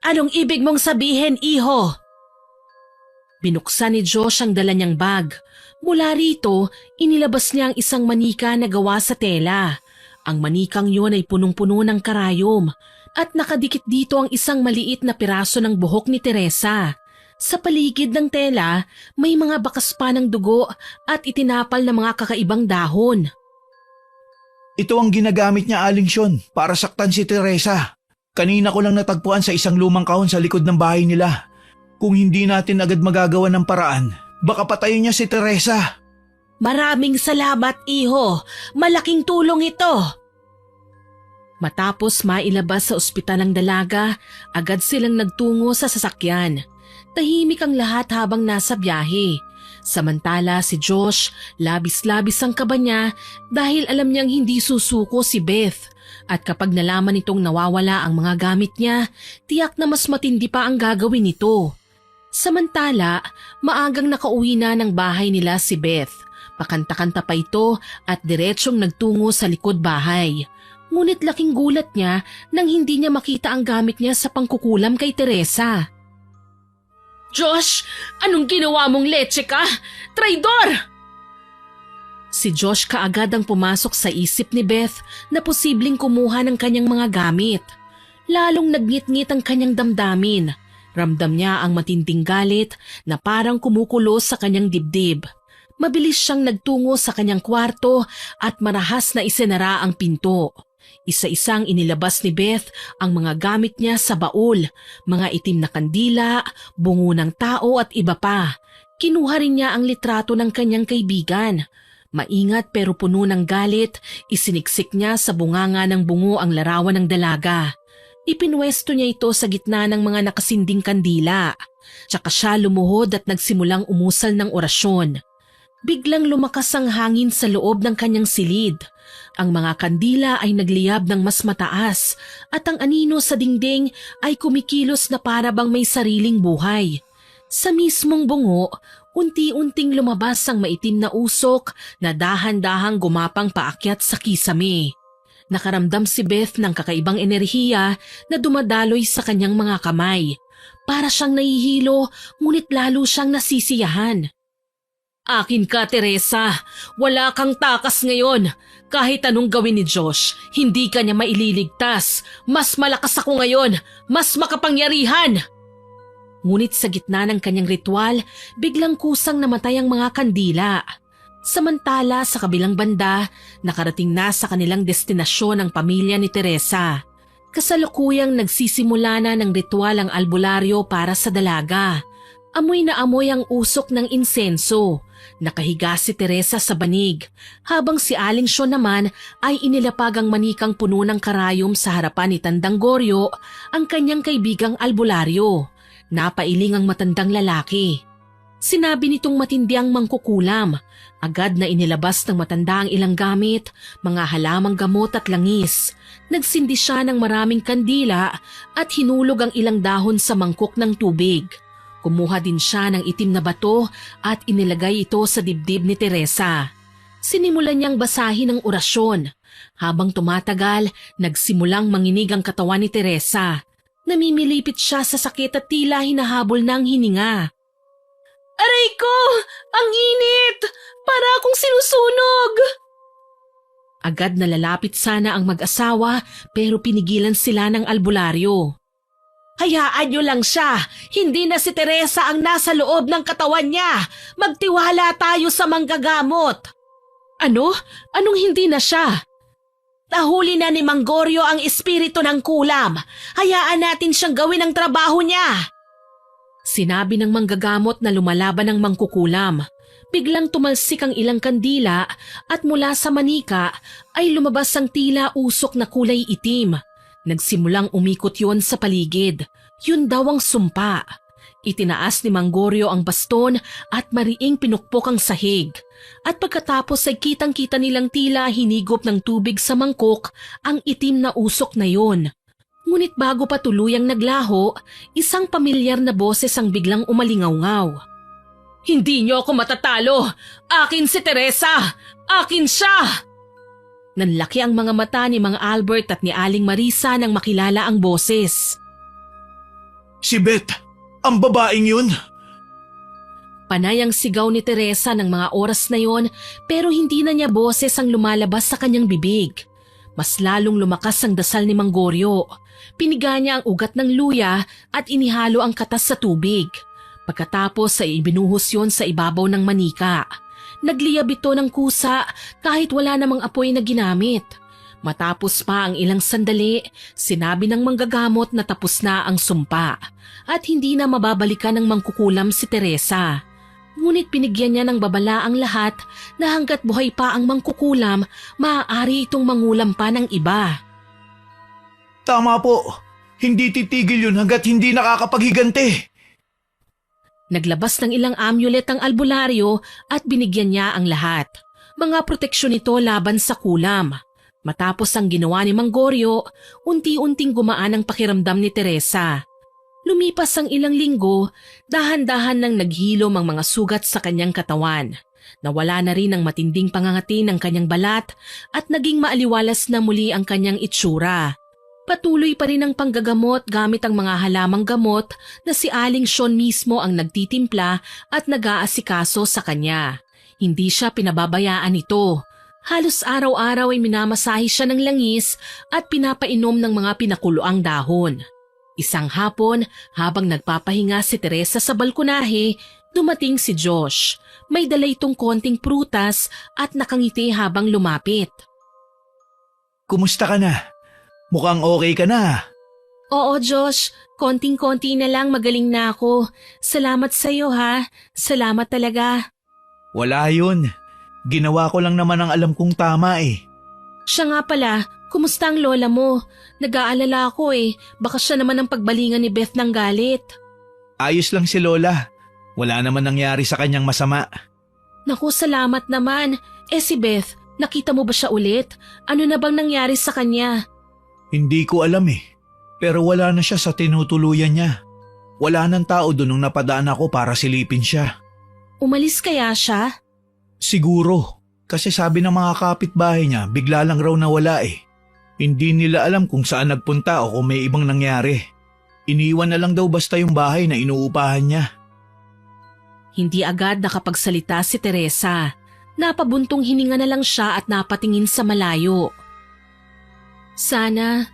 Anong ibig mong sabihin, iho? Binuksan ni Josh ang dala niyang bag. Mula rito, inilabas niya ang isang manika na gawa sa tela. Ang manikang yun ay punong-puno ng karayom at nakadikit dito ang isang maliit na piraso ng buhok ni Teresa. Sa paligid ng tela, may mga bakas pa ng dugo at itinapal na mga kakaibang dahon. Ito ang ginagamit niya, Aling Sean, para saktan si Teresa. Kanina ko lang natagpuan sa isang lumang kahon sa likod ng bahay nila. Kung hindi natin agad magagawa ng paraan, baka patayin niya si Teresa. Maraming salamat, iho. Malaking tulong ito. Matapos mailabas sa ospital ang dalaga, agad silang nagtungo sa sasakyan. Tahimik ang lahat habang nasa biyahe. Samantala si Josh, labis-labis ang kaba niya dahil alam niyang hindi susuko si Beth. At kapag nalaman nitong nawawala ang mga gamit niya, tiyak na mas matindi pa ang gagawin nito. Samantala, maagang nakauwi na ng bahay nila si Beth. Pakanta-kanta pa ito at diretsyong nagtungo sa likod bahay. Ngunit laking gulat niya nang hindi niya makita ang gamit niya sa pangkukulam kay Teresa. Josh, anong ginawa mong leche ka? Traidor! Si Josh kaagad ang pumasok sa isip ni Beth na posibleng kumuha ng kanyang mga gamit. Lalong nagngit-ngit ang kanyang damdamin. Ramdam niya ang matinding galit na parang kumukulo sa kanyang dibdib. Mabilis siyang nagtungo sa kanyang kwarto at marahas na isinara ang pinto. Isa-isang inilabas ni Beth ang mga gamit niya sa baul, mga itim na kandila, bungo ng tao at iba pa. Kinuha rin niya ang litrato ng kanyang kaibigan. Maingat pero puno ng galit, isiniksik niya sa bunganga ng bungo ang larawan ng dalaga. Ipinwesto niya ito sa gitna ng mga nakasinding kandila. Tsaka siya lumuhod at nagsimulang umusal ng orasyon. Biglang lumakas ang hangin sa loob ng kanyang silid. Ang mga kandila ay nagliyab ng mas mataas at ang anino sa dingding ay kumikilos na para bang may sariling buhay. Sa mismong bungo, unti-unting lumabas ang maitim na usok na dahan-dahang gumapang paakyat sa kisame. Nakaramdam si Beth ng kakaibang enerhiya na dumadaloy sa kanyang mga kamay. Para siyang nahihilo, ngunit lalo siyang nasisiyahan. Akin ka, Teresa. Wala kang takas ngayon. Kahit anong gawin ni Josh, hindi ka niya maililigtas. Mas malakas ako ngayon. Mas makapangyarihan. Ngunit sa gitna ng kanyang ritual, biglang kusang namatay ang mga kandila. Samantala sa kabilang banda, nakarating na sa kanilang destinasyon ang pamilya ni Teresa. Kasalukuyang nagsisimula na ng ritual ang albularyo para sa dalaga. Amoy na amoy ang usok ng insenso. Nakahiga si Teresa sa banig, habang si Aling Sean naman ay inilapag ang manikang puno ng karayom sa harapan ni Tandang Goryo, ang kanyang kaibigang albularyo. Napailing ang matandang lalaki. Sinabi nitong matindi ang mangkukulam. Agad na inilabas ng matanda ang ilang gamit, mga halamang gamot at langis. Nagsindi siya ng maraming kandila at hinulog ang ilang dahon sa mangkok ng tubig. Kumuha din siya ng itim na bato at inilagay ito sa dibdib ni Teresa. Sinimulan niyang basahin ang orasyon. Habang tumatagal, nagsimulang manginig ang katawan ni Teresa. Namimilipit siya sa sakit at tila hinahabol na ang hininga. Aray ko! Ang init! Para akong sinusunog! Agad na lalapit sana ang mag-asawa pero pinigilan sila ng albularyo. Hayaan niyo lang siya. Hindi na si Teresa ang nasa loob ng katawan niya. Magtiwala tayo sa manggagamot. Ano? Anong hindi na siya? Nahuli na ni Mang Goryo ang espiritu ng kulam. Hayaan natin siyang gawin ang trabaho niya. Sinabi ng manggagamot na lumalaban ng mangkukulam. Biglang tumalsik ang ilang kandila at mula sa manika ay lumabas ang tila usok na kulay itim. Nagsimulang umikot yon sa paligid. Yun daw ang sumpa. Itinaas ni Mang Goryo ang baston at mariing pinukpok ang sahig. At pagkatapos ay kitang-kita nilang tila hinigop ng tubig sa mangkok ang itim na usok na yon. Ngunit bago pa tuluyang naglaho, isang pamilyar na boses ang biglang umalingaw-ngaw. Hindi niyo ako matatalo! Akin si Teresa! Akin siya! Nanlaki ang mga mata ni Mang Albert at ni Aling Marisa nang makilala ang boses. Si Beth! Ang babaeng yun! Panay ang sigaw ni Teresa ng mga oras na yon pero hindi na niya boses ang lumalabas sa kanyang bibig. Mas lalong lumakas ang dasal ni Mang Goryo. Piniga niya ang ugat ng luya at inihalo ang katas sa tubig. Pagkatapos ay ibinuhos yon sa ibabaw ng manika. Nagliyab ito ng kusa kahit wala namang apoy na ginamit. Matapos pa ang ilang sandali, sinabi ng manggagamot na tapos na ang sumpa at hindi na mababalikan ng mangkukulam si Teresa. Ngunit pinigyan niya ng babala ang lahat na hanggat buhay pa ang mangkukulam, maaari itong mangulam pa ng iba. Tama po. Hindi titigil yun hanggat hindi nakakapaghiganti. Naglabas ng ilang amulet ang albularyo at binigyan niya ang lahat. Mga proteksyon ito laban sa kulam. Matapos ang ginawa ni Mang Goryo, unti-unting gumaan ang pakiramdam ni Teresa. Lumipas ang ilang linggo, dahan-dahan nang naghilom ang mga sugat sa kanyang katawan. Nawala na rin ang matinding pangangati ng kanyang balat at naging maaliwalas na muli ang kanyang itsura. Patuloy pa rin ang panggagamot gamit ang mga halamang gamot na si Aling Sean mismo ang nagtitimpla at nag-aasikaso sa kanya. Hindi siya pinababayaan ito. Halos araw-araw ay minamasahe siya ng langis at pinapainom ng mga pinakuloang dahon. Isang hapon, habang nagpapahinga si Teresa sa balkonahe, dumating si Josh. May dala itong konting prutas at nakangiti habang lumapit. Kumusta ka na? Mukhang okay ka na. Oo, Josh. Konting-konti na lang magaling na ako. Salamat sa'yo ha. Salamat talaga. Wala yun. Ginawa ko lang naman ang alam kong tama eh. Siya nga pala, kumusta ang lola mo? Nag-aalala ako eh. Baka siya naman ang pagbalingan ni Beth ng galit. Ayos lang si Lola. Wala naman nangyari sa kanyang masama. Naku, salamat naman. Si Beth, nakita mo ba siya ulit? Ano na bang nangyari sa kanya? Hindi ko alam eh. Pero wala na siya sa tinutuluyan niya. Wala nang tao doon nung napadaan ako para silipin siya. Umalis kaya siya? Siguro. Kasi sabi ng mga kapitbahay niya, bigla lang raw nawala eh. Hindi nila alam kung saan nagpunta o kung may ibang nangyari. Iniwan na lang daw basta yung bahay na inuupahan niya. Hindi agad nakapagsalita si Teresa. Napabuntong hininga na lang siya at napatingin sa malayo. Sana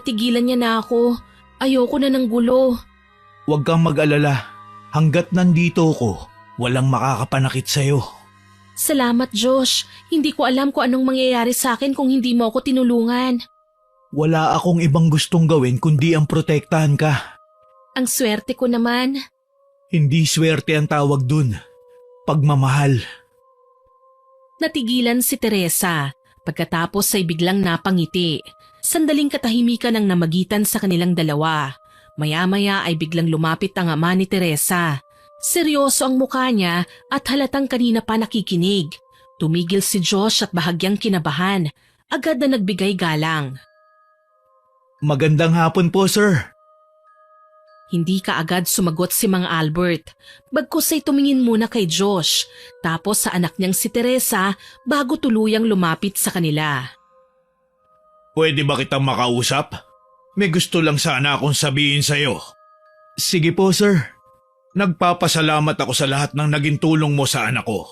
tigilan niya na ako. Ayoko na ng gulo. Huwag kang mag-alala. Hanggat nandito ko, walang makakapanakit sa'yo. Salamat, Josh. Hindi ko alam kung anong mangyayari sa akin kung hindi mo ako tinulungan. Wala akong ibang gustong gawin kundi ang protektahan ka. Ang swerte ko naman. Hindi swerte ang tawag dun. Pagmamahal. Natigilan si Teresa. Pagkatapos ay biglang napangiti. Sandaling katahimikan ang namagitan sa kanilang dalawa. Maya-maya ay biglang lumapit ang ama ni Teresa. Seryoso ang mukha niya at halatang kanina pa nakikinig. Tumigil si Josh at bahagyang kinabahan. Agad na nagbigay galang. Magandang hapon po, sir. Hindi kaagad sumagot si Mang Albert. Bagkus ay tumingin muna kay Josh, tapos sa anak niyang si Teresa bago tuluyang lumapit sa kanila. Pwede ba kitang makausap? May gusto lang sana akong sabihin sa'yo. Sige po, sir. Nagpapasalamat ako sa lahat ng naging tulong mo sa anak ko.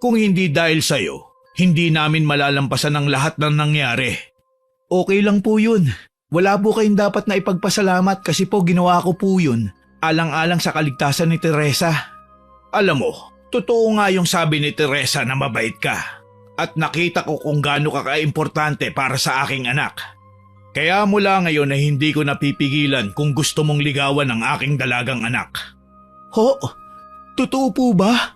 Kung hindi dahil sa'yo, hindi namin malalampasan ang lahat ng nangyari. Okay lang po yun. Wala po kayong dapat na ipagpasalamat kasi po ginawa ko po yun alang-alang sa kaligtasan ni Teresa. Alam mo, totoo nga yung sabi ni Teresa na mabait ka at nakita ko kung gaano ka kaimportante para sa aking anak. Kaya mula ngayon ay hindi ko napipigilan kung gusto mong ligawan ang aking dalagang anak. Ho? Totoo po ba?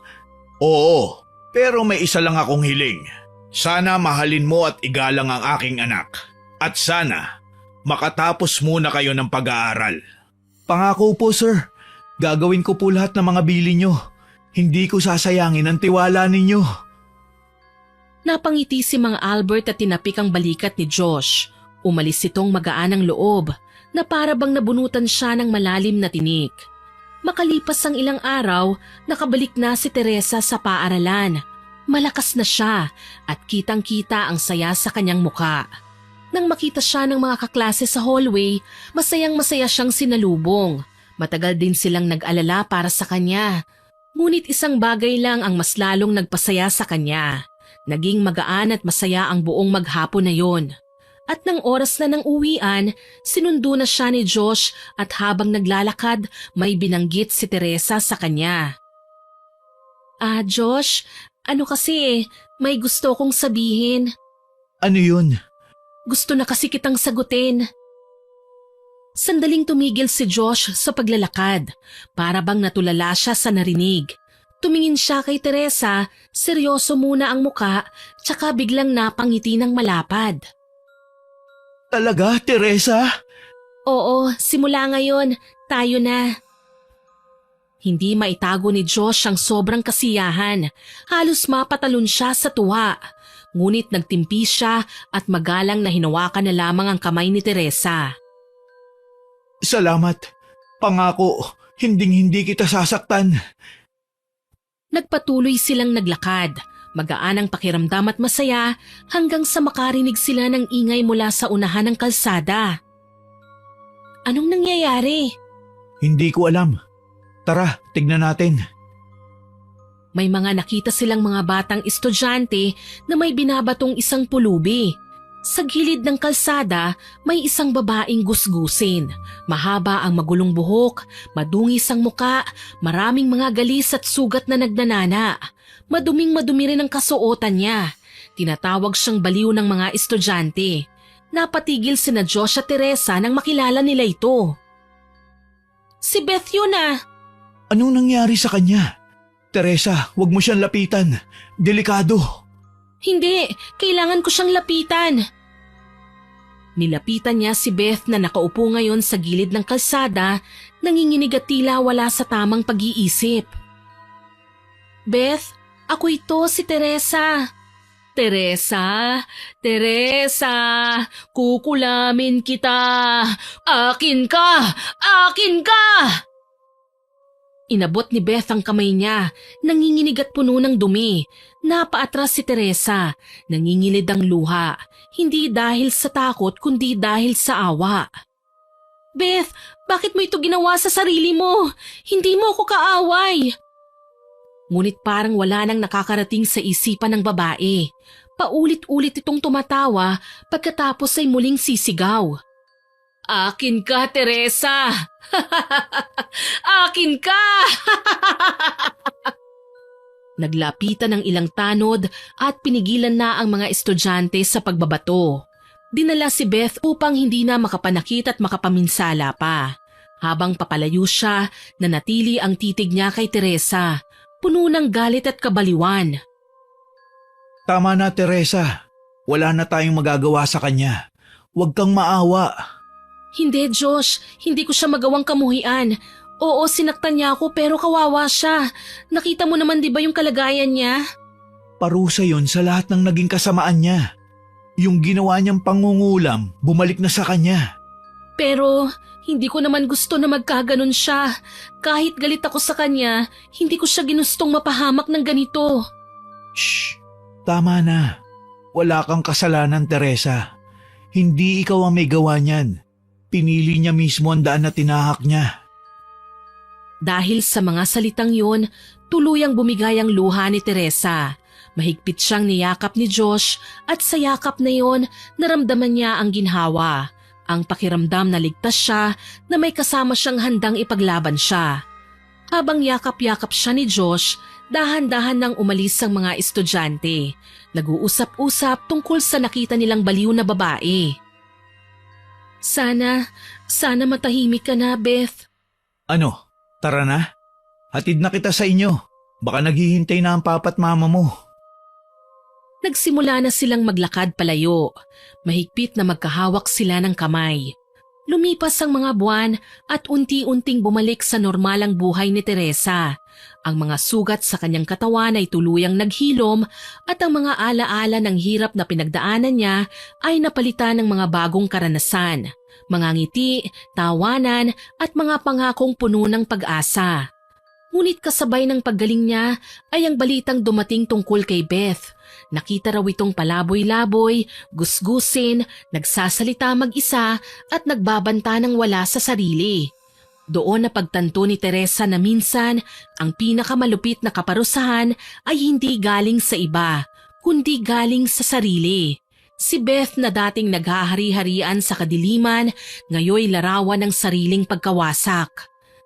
Oo, pero may isa lang akong hiling. Sana mahalin mo at igalang ang aking anak. At sana makatapos muna kayo ng pag-aaral. Pangako po, sir. Gagawin ko po lahat ng mga bili nyo. Hindi ko sasayangin ang tiwala ninyo. Napangiti si Mang Albert at tinapik ang balikat ni Josh. Umalis itong magaan ang loob na para bang nabunutan siya ng malalim na tinik. Makalipas ang ilang araw, nakabalik na si Teresa sa paaralan. Malakas na siya at kitang-kita ang saya sa kanyang muka. Nang makita siya ng mga kaklase sa hallway, masayang-masaya siyang sinalubong. Matagal din silang nag-alala para sa kanya. Ngunit isang bagay lang ang mas lalong nagpasaya sa kanya. Naging magaan at masaya ang buong maghapon na yon. At nang oras na ng uwian, sinundo na siya ni Josh at habang naglalakad, may binanggit si Teresa sa kanya. Josh, ano kasi may gusto kong sabihin. Ano yun? Gusto na kasi kitang sagutin. Sandaling tumigil si Josh sa paglalakad, para bang natulala siya sa narinig. Tumingin siya kay Teresa, seryoso muna ang muka, tsaka biglang napangiti ng malapad. Talaga, Teresa? Oo, simula ngayon, tayo na. Hindi maitago ni Josh ang sobrang kasiyahan. Halos mapatalon siya sa tuwa. Ngunit nagtimpi siya at magalang na hinawakan na lamang ang kamay ni Teresa. Salamat. Pangako, hinding-hindi kita sasaktan. Nagpatuloy silang naglakad. Magaan ang pakiramdam at masaya hanggang sa makarinig sila ng ingay mula sa unahan ng kalsada. Anong nangyayari? Hindi ko alam. Tara, tignan natin. May mga nakita silang mga batang estudyante na may binabatong isang pulubi. Sa gilid ng kalsada, may isang babaeng gusgusin. Mahaba ang magulong buhok, madungis ang muka, maraming mga galis at sugat na nagnanana. Maduming-madumi rin ang kasuotan niya. Tinatawag siyang baliw ng mga estudyante. Napatigil sina Josh at Teresa nang makilala nila ito. Si Beth yun ah. Anong nangyari sa kanya? Teresa, huwag mo siyang lapitan. Delikado. Hindi, kailangan ko siyang lapitan. Nilapitan niya si Beth na nakaupo ngayon sa gilid ng kalsada, nanginginig at tila wala sa tamang pag-iisip. Beth, ako ito si Teresa. Teresa, Teresa, kukulamin kita. Akin ka! Akin ka! Inabot ni Beth ang kamay niya, nanginginig at puno ng dumi. Napaatras si Teresa, nangingilid ang luha, hindi dahil sa takot kundi dahil sa awa. Beth, bakit mo ito ginawa sa sarili mo? Hindi mo ako kaaway. Ngunit parang wala nang nakakarating sa isipan ng babae. Paulit-ulit itong tumatawa pagkatapos ay muling sisigaw. Akin ka, Teresa! Akin ka! Naglapitan ng ilang tanod at pinigilan na ang mga estudyante sa pagbabato. Dinala si Beth upang hindi na makapanakit at makapaminsala pa. Habang papalayo siya, nanatili ang titig niya kay Teresa, puno ng galit at kabaliwan. Tama na, Teresa. Wala na tayong magagawa sa kanya. Huwag kang maawa. Hindi, Josh. Hindi ko siya magawang kamuhian. Oo, sinaktan niya ako pero kawawa siya. Nakita mo naman di ba yung kalagayan niya? Parusa yon sa lahat ng naging kasamaan niya. Yung ginawa niyang pangungulam, bumalik na sa kanya. Pero hindi ko naman gusto na magkaganon siya. Kahit galit ako sa kanya, hindi ko siya ginustong mapahamak ng ganito. Shh! Tama na. Wala kang kasalanan, Teresa. Hindi ikaw ang may gawa niyan. Pinili niya mismo ang daan na tinahak niya. Dahil sa mga salitang yun, tuluyang bumigay ang luha ni Teresa. Mahigpit siyang niyakap ni Josh at sa yakap na yon, naramdaman niya ang ginhawa. Ang pakiramdam na ligtas siya na may kasama siyang handang ipaglaban siya. Habang yakap-yakap siya ni Josh, dahan-dahan nang umalis ang mga estudyante. Nag-uusap-usap tungkol sa nakita nilang baliw na babae. Sana matahimik ka na, Beth. Ano? Tara na? Hatid na kita sa inyo. Baka naghihintay na ang papa at mama mo. Nagsimula na silang maglakad palayo. Mahigpit na magkahawak sila ng kamay. Lumipas ang mga buwan at unti-unting bumalik sa normalang buhay ni Teresa. Ang mga sugat sa kanyang katawan ay tuluyang naghilom at ang mga alaala ng hirap na pinagdaanan niya ay napalitan ng mga bagong karanasan. Mga ngiti, tawanan at mga pangakong puno ng pag-asa. Ngunit kasabay ng paggaling niya ay ang balitang dumating tungkol kay Beth. Nakita raw itong palaboy-laboy, gusgusin, nagsasalita mag-isa at nagbabanta ng wala sa sarili. Doon na pagtanto ni Teresa na minsan ang pinakamalupit na kaparusahan ay hindi galing sa iba, kundi galing sa sarili. Si Beth na dating naghahari-harian sa kadiliman, ngayoy larawan ng sariling pagkawasak.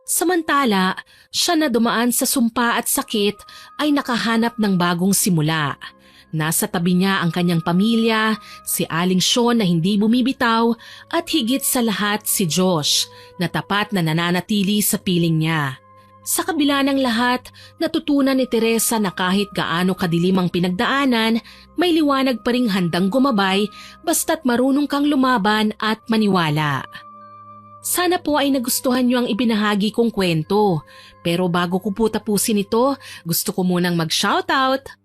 Samantala, siya na dumaan sa sumpa at sakit ay nakahanap ng bagong simula. Nasa tabi niya ang kanyang pamilya, si Aling Sean na hindi bumibitaw at higit sa lahat si Josh na tapat na nananatili sa piling niya. Sa kabila ng lahat, natutunan ni Teresa na kahit gaano kadilim ang pinagdaanan, may liwanag pa ring handang gumabay basta't marunong kang lumaban at maniwala. Sana po ay nagustuhan niyo ang ibinahagi kong kwento. Pero bago ko po tapusin ito, gusto ko munang mag-shoutout.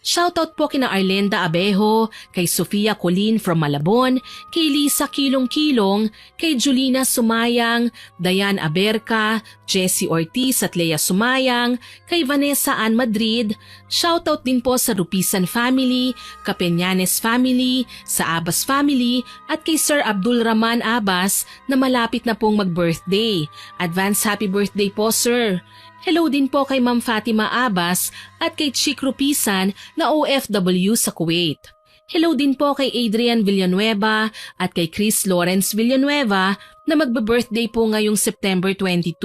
Shoutout po kina Arlenda Abejo, kay Sofia Colin from Malabon, kay Lisa Kilong-Kilong, kay Julina Sumayang, Dayan Aberca, Jessie Ortiz at Lea Sumayang, kay Vanessa Ann Madrid. Shoutout din po sa Rupisan family, Capeñanes family, sa Abbas family at kay Sir Abdul Rahman Abbas na malapit na pong mag-birthday. Advance happy birthday po, sir! Hello din po kay Ma'am Fatima Abbas at kay Chick Rupisan na OFW sa Kuwait. Hello din po kay Adrian Villanueva at kay Chris Lawrence Villanueva na magbe-birthday po ngayong September 22.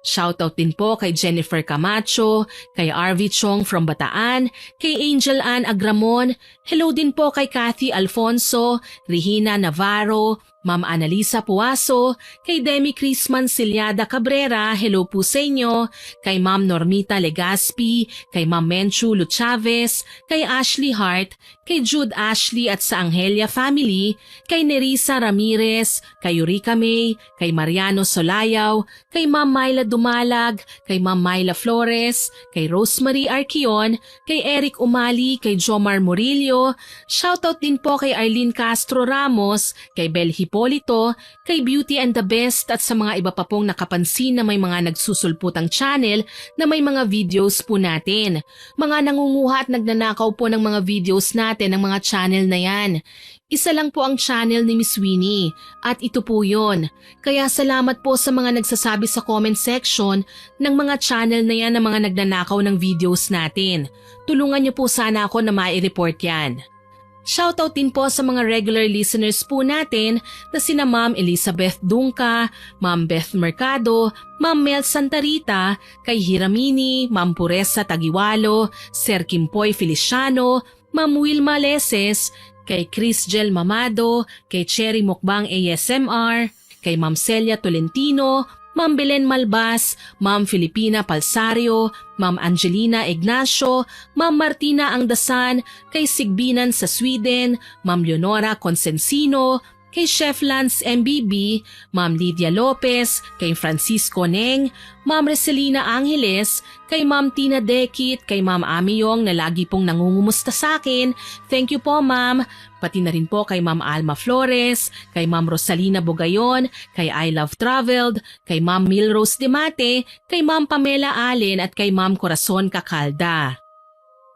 Shoutout din po kay Jennifer Camacho, kay RV Chong from Bataan, kay Angel Ann Agramon. Hello din po kay Kathy Alfonso, Regina Navarro, Ma'am Analisa Puaso, kay Demi Crisman Silyada Cabrera, hello po sa inyo, kay Ma'am Normita Legaspi, kay Ma'am Menchu Luchavez, kay Ashley Hart, kay Jude Ashley at sa Angelia family, kay Nerissa Ramirez, kay Eureka May, kay Mariano Solayaw, kay Ma'am Myla Dumalag, kay Ma'am Myla Flores, kay Rosemary Arquion, kay Eric Umali, kay Jomar Murillo. Shoutout din po kay Arlene Castro Ramos, kay Bel Hipolito, kay Beauty and the Best at sa mga iba pa pong nakapansin na may mga nagsusulputang channel na may mga videos po natin. Mga nangunguha at nagnanakaw po ng mga videos natin ng mga channel na yan. Isa lang po ang channel ni Miss Winnie at ito po yon. Kaya salamat po sa mga nagsasabi sa comment section ng mga channel na yan na mga nagnanakaw ng videos natin. Tulungan niyo po sana ako na mai-report yan. Shoutout din po sa mga regular listeners po natin na sina Ma'am Elizabeth Dungka, Ma'am Beth Mercado, Ma'am Mel Santarita, kay Hiramini, Ma'am Puresa Tagiwalo, Sir Kimpoy Feliciano, Ma'am Wilma Leses, kay Chris Gel Mamado, kay Cherry Mukbang ASMR, kay Ma'am Celia Tolentino, Ma'am Belen Malbas, Ma'am Filipina Palsario, Ma'am Angelina Ignacio, Ma'am Martina Angdasan, kay Sigbinan sa Sweden, Ma'am Leonora Consensino, kay Chef Lance MBB, Ma'am Lydia Lopez, kay Francisco Neng, Ma'am Reselina Angeles, kay Ma'am Tina Dekit, kay Ma'am Amiyong na lagi pong nangungumusta sa akin. Thank you po, Ma'am. Pati na rin po kay Ma'am Alma Flores, kay Ma'am Rosalina Bogayon, kay I Love Traveled, kay Ma'am Milrose Demate, kay Ma'am Pamela Allen at kay Ma'am Corazon Cacalda.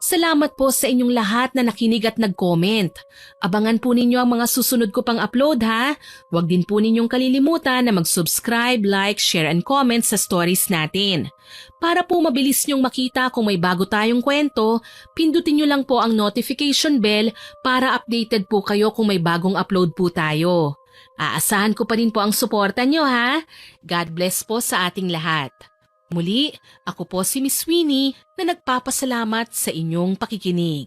Salamat po sa inyong lahat na nakinig at nag-comment. Abangan po ninyo ang mga susunod ko pang upload ha. Huwag din po ninyong kalilimutan na mag-subscribe, like, share and comment sa stories natin. Para po mabilis nyong makita kung may bago tayong kwento, pindutin nyo lang po ang notification bell para updated po kayo kung may bagong upload po tayo. Aasahan ko pa rin po ang suporta nyo ha. God bless po sa ating lahat. Muli, ako po si Miss Winnie na nagpapasalamat sa inyong pakikinig.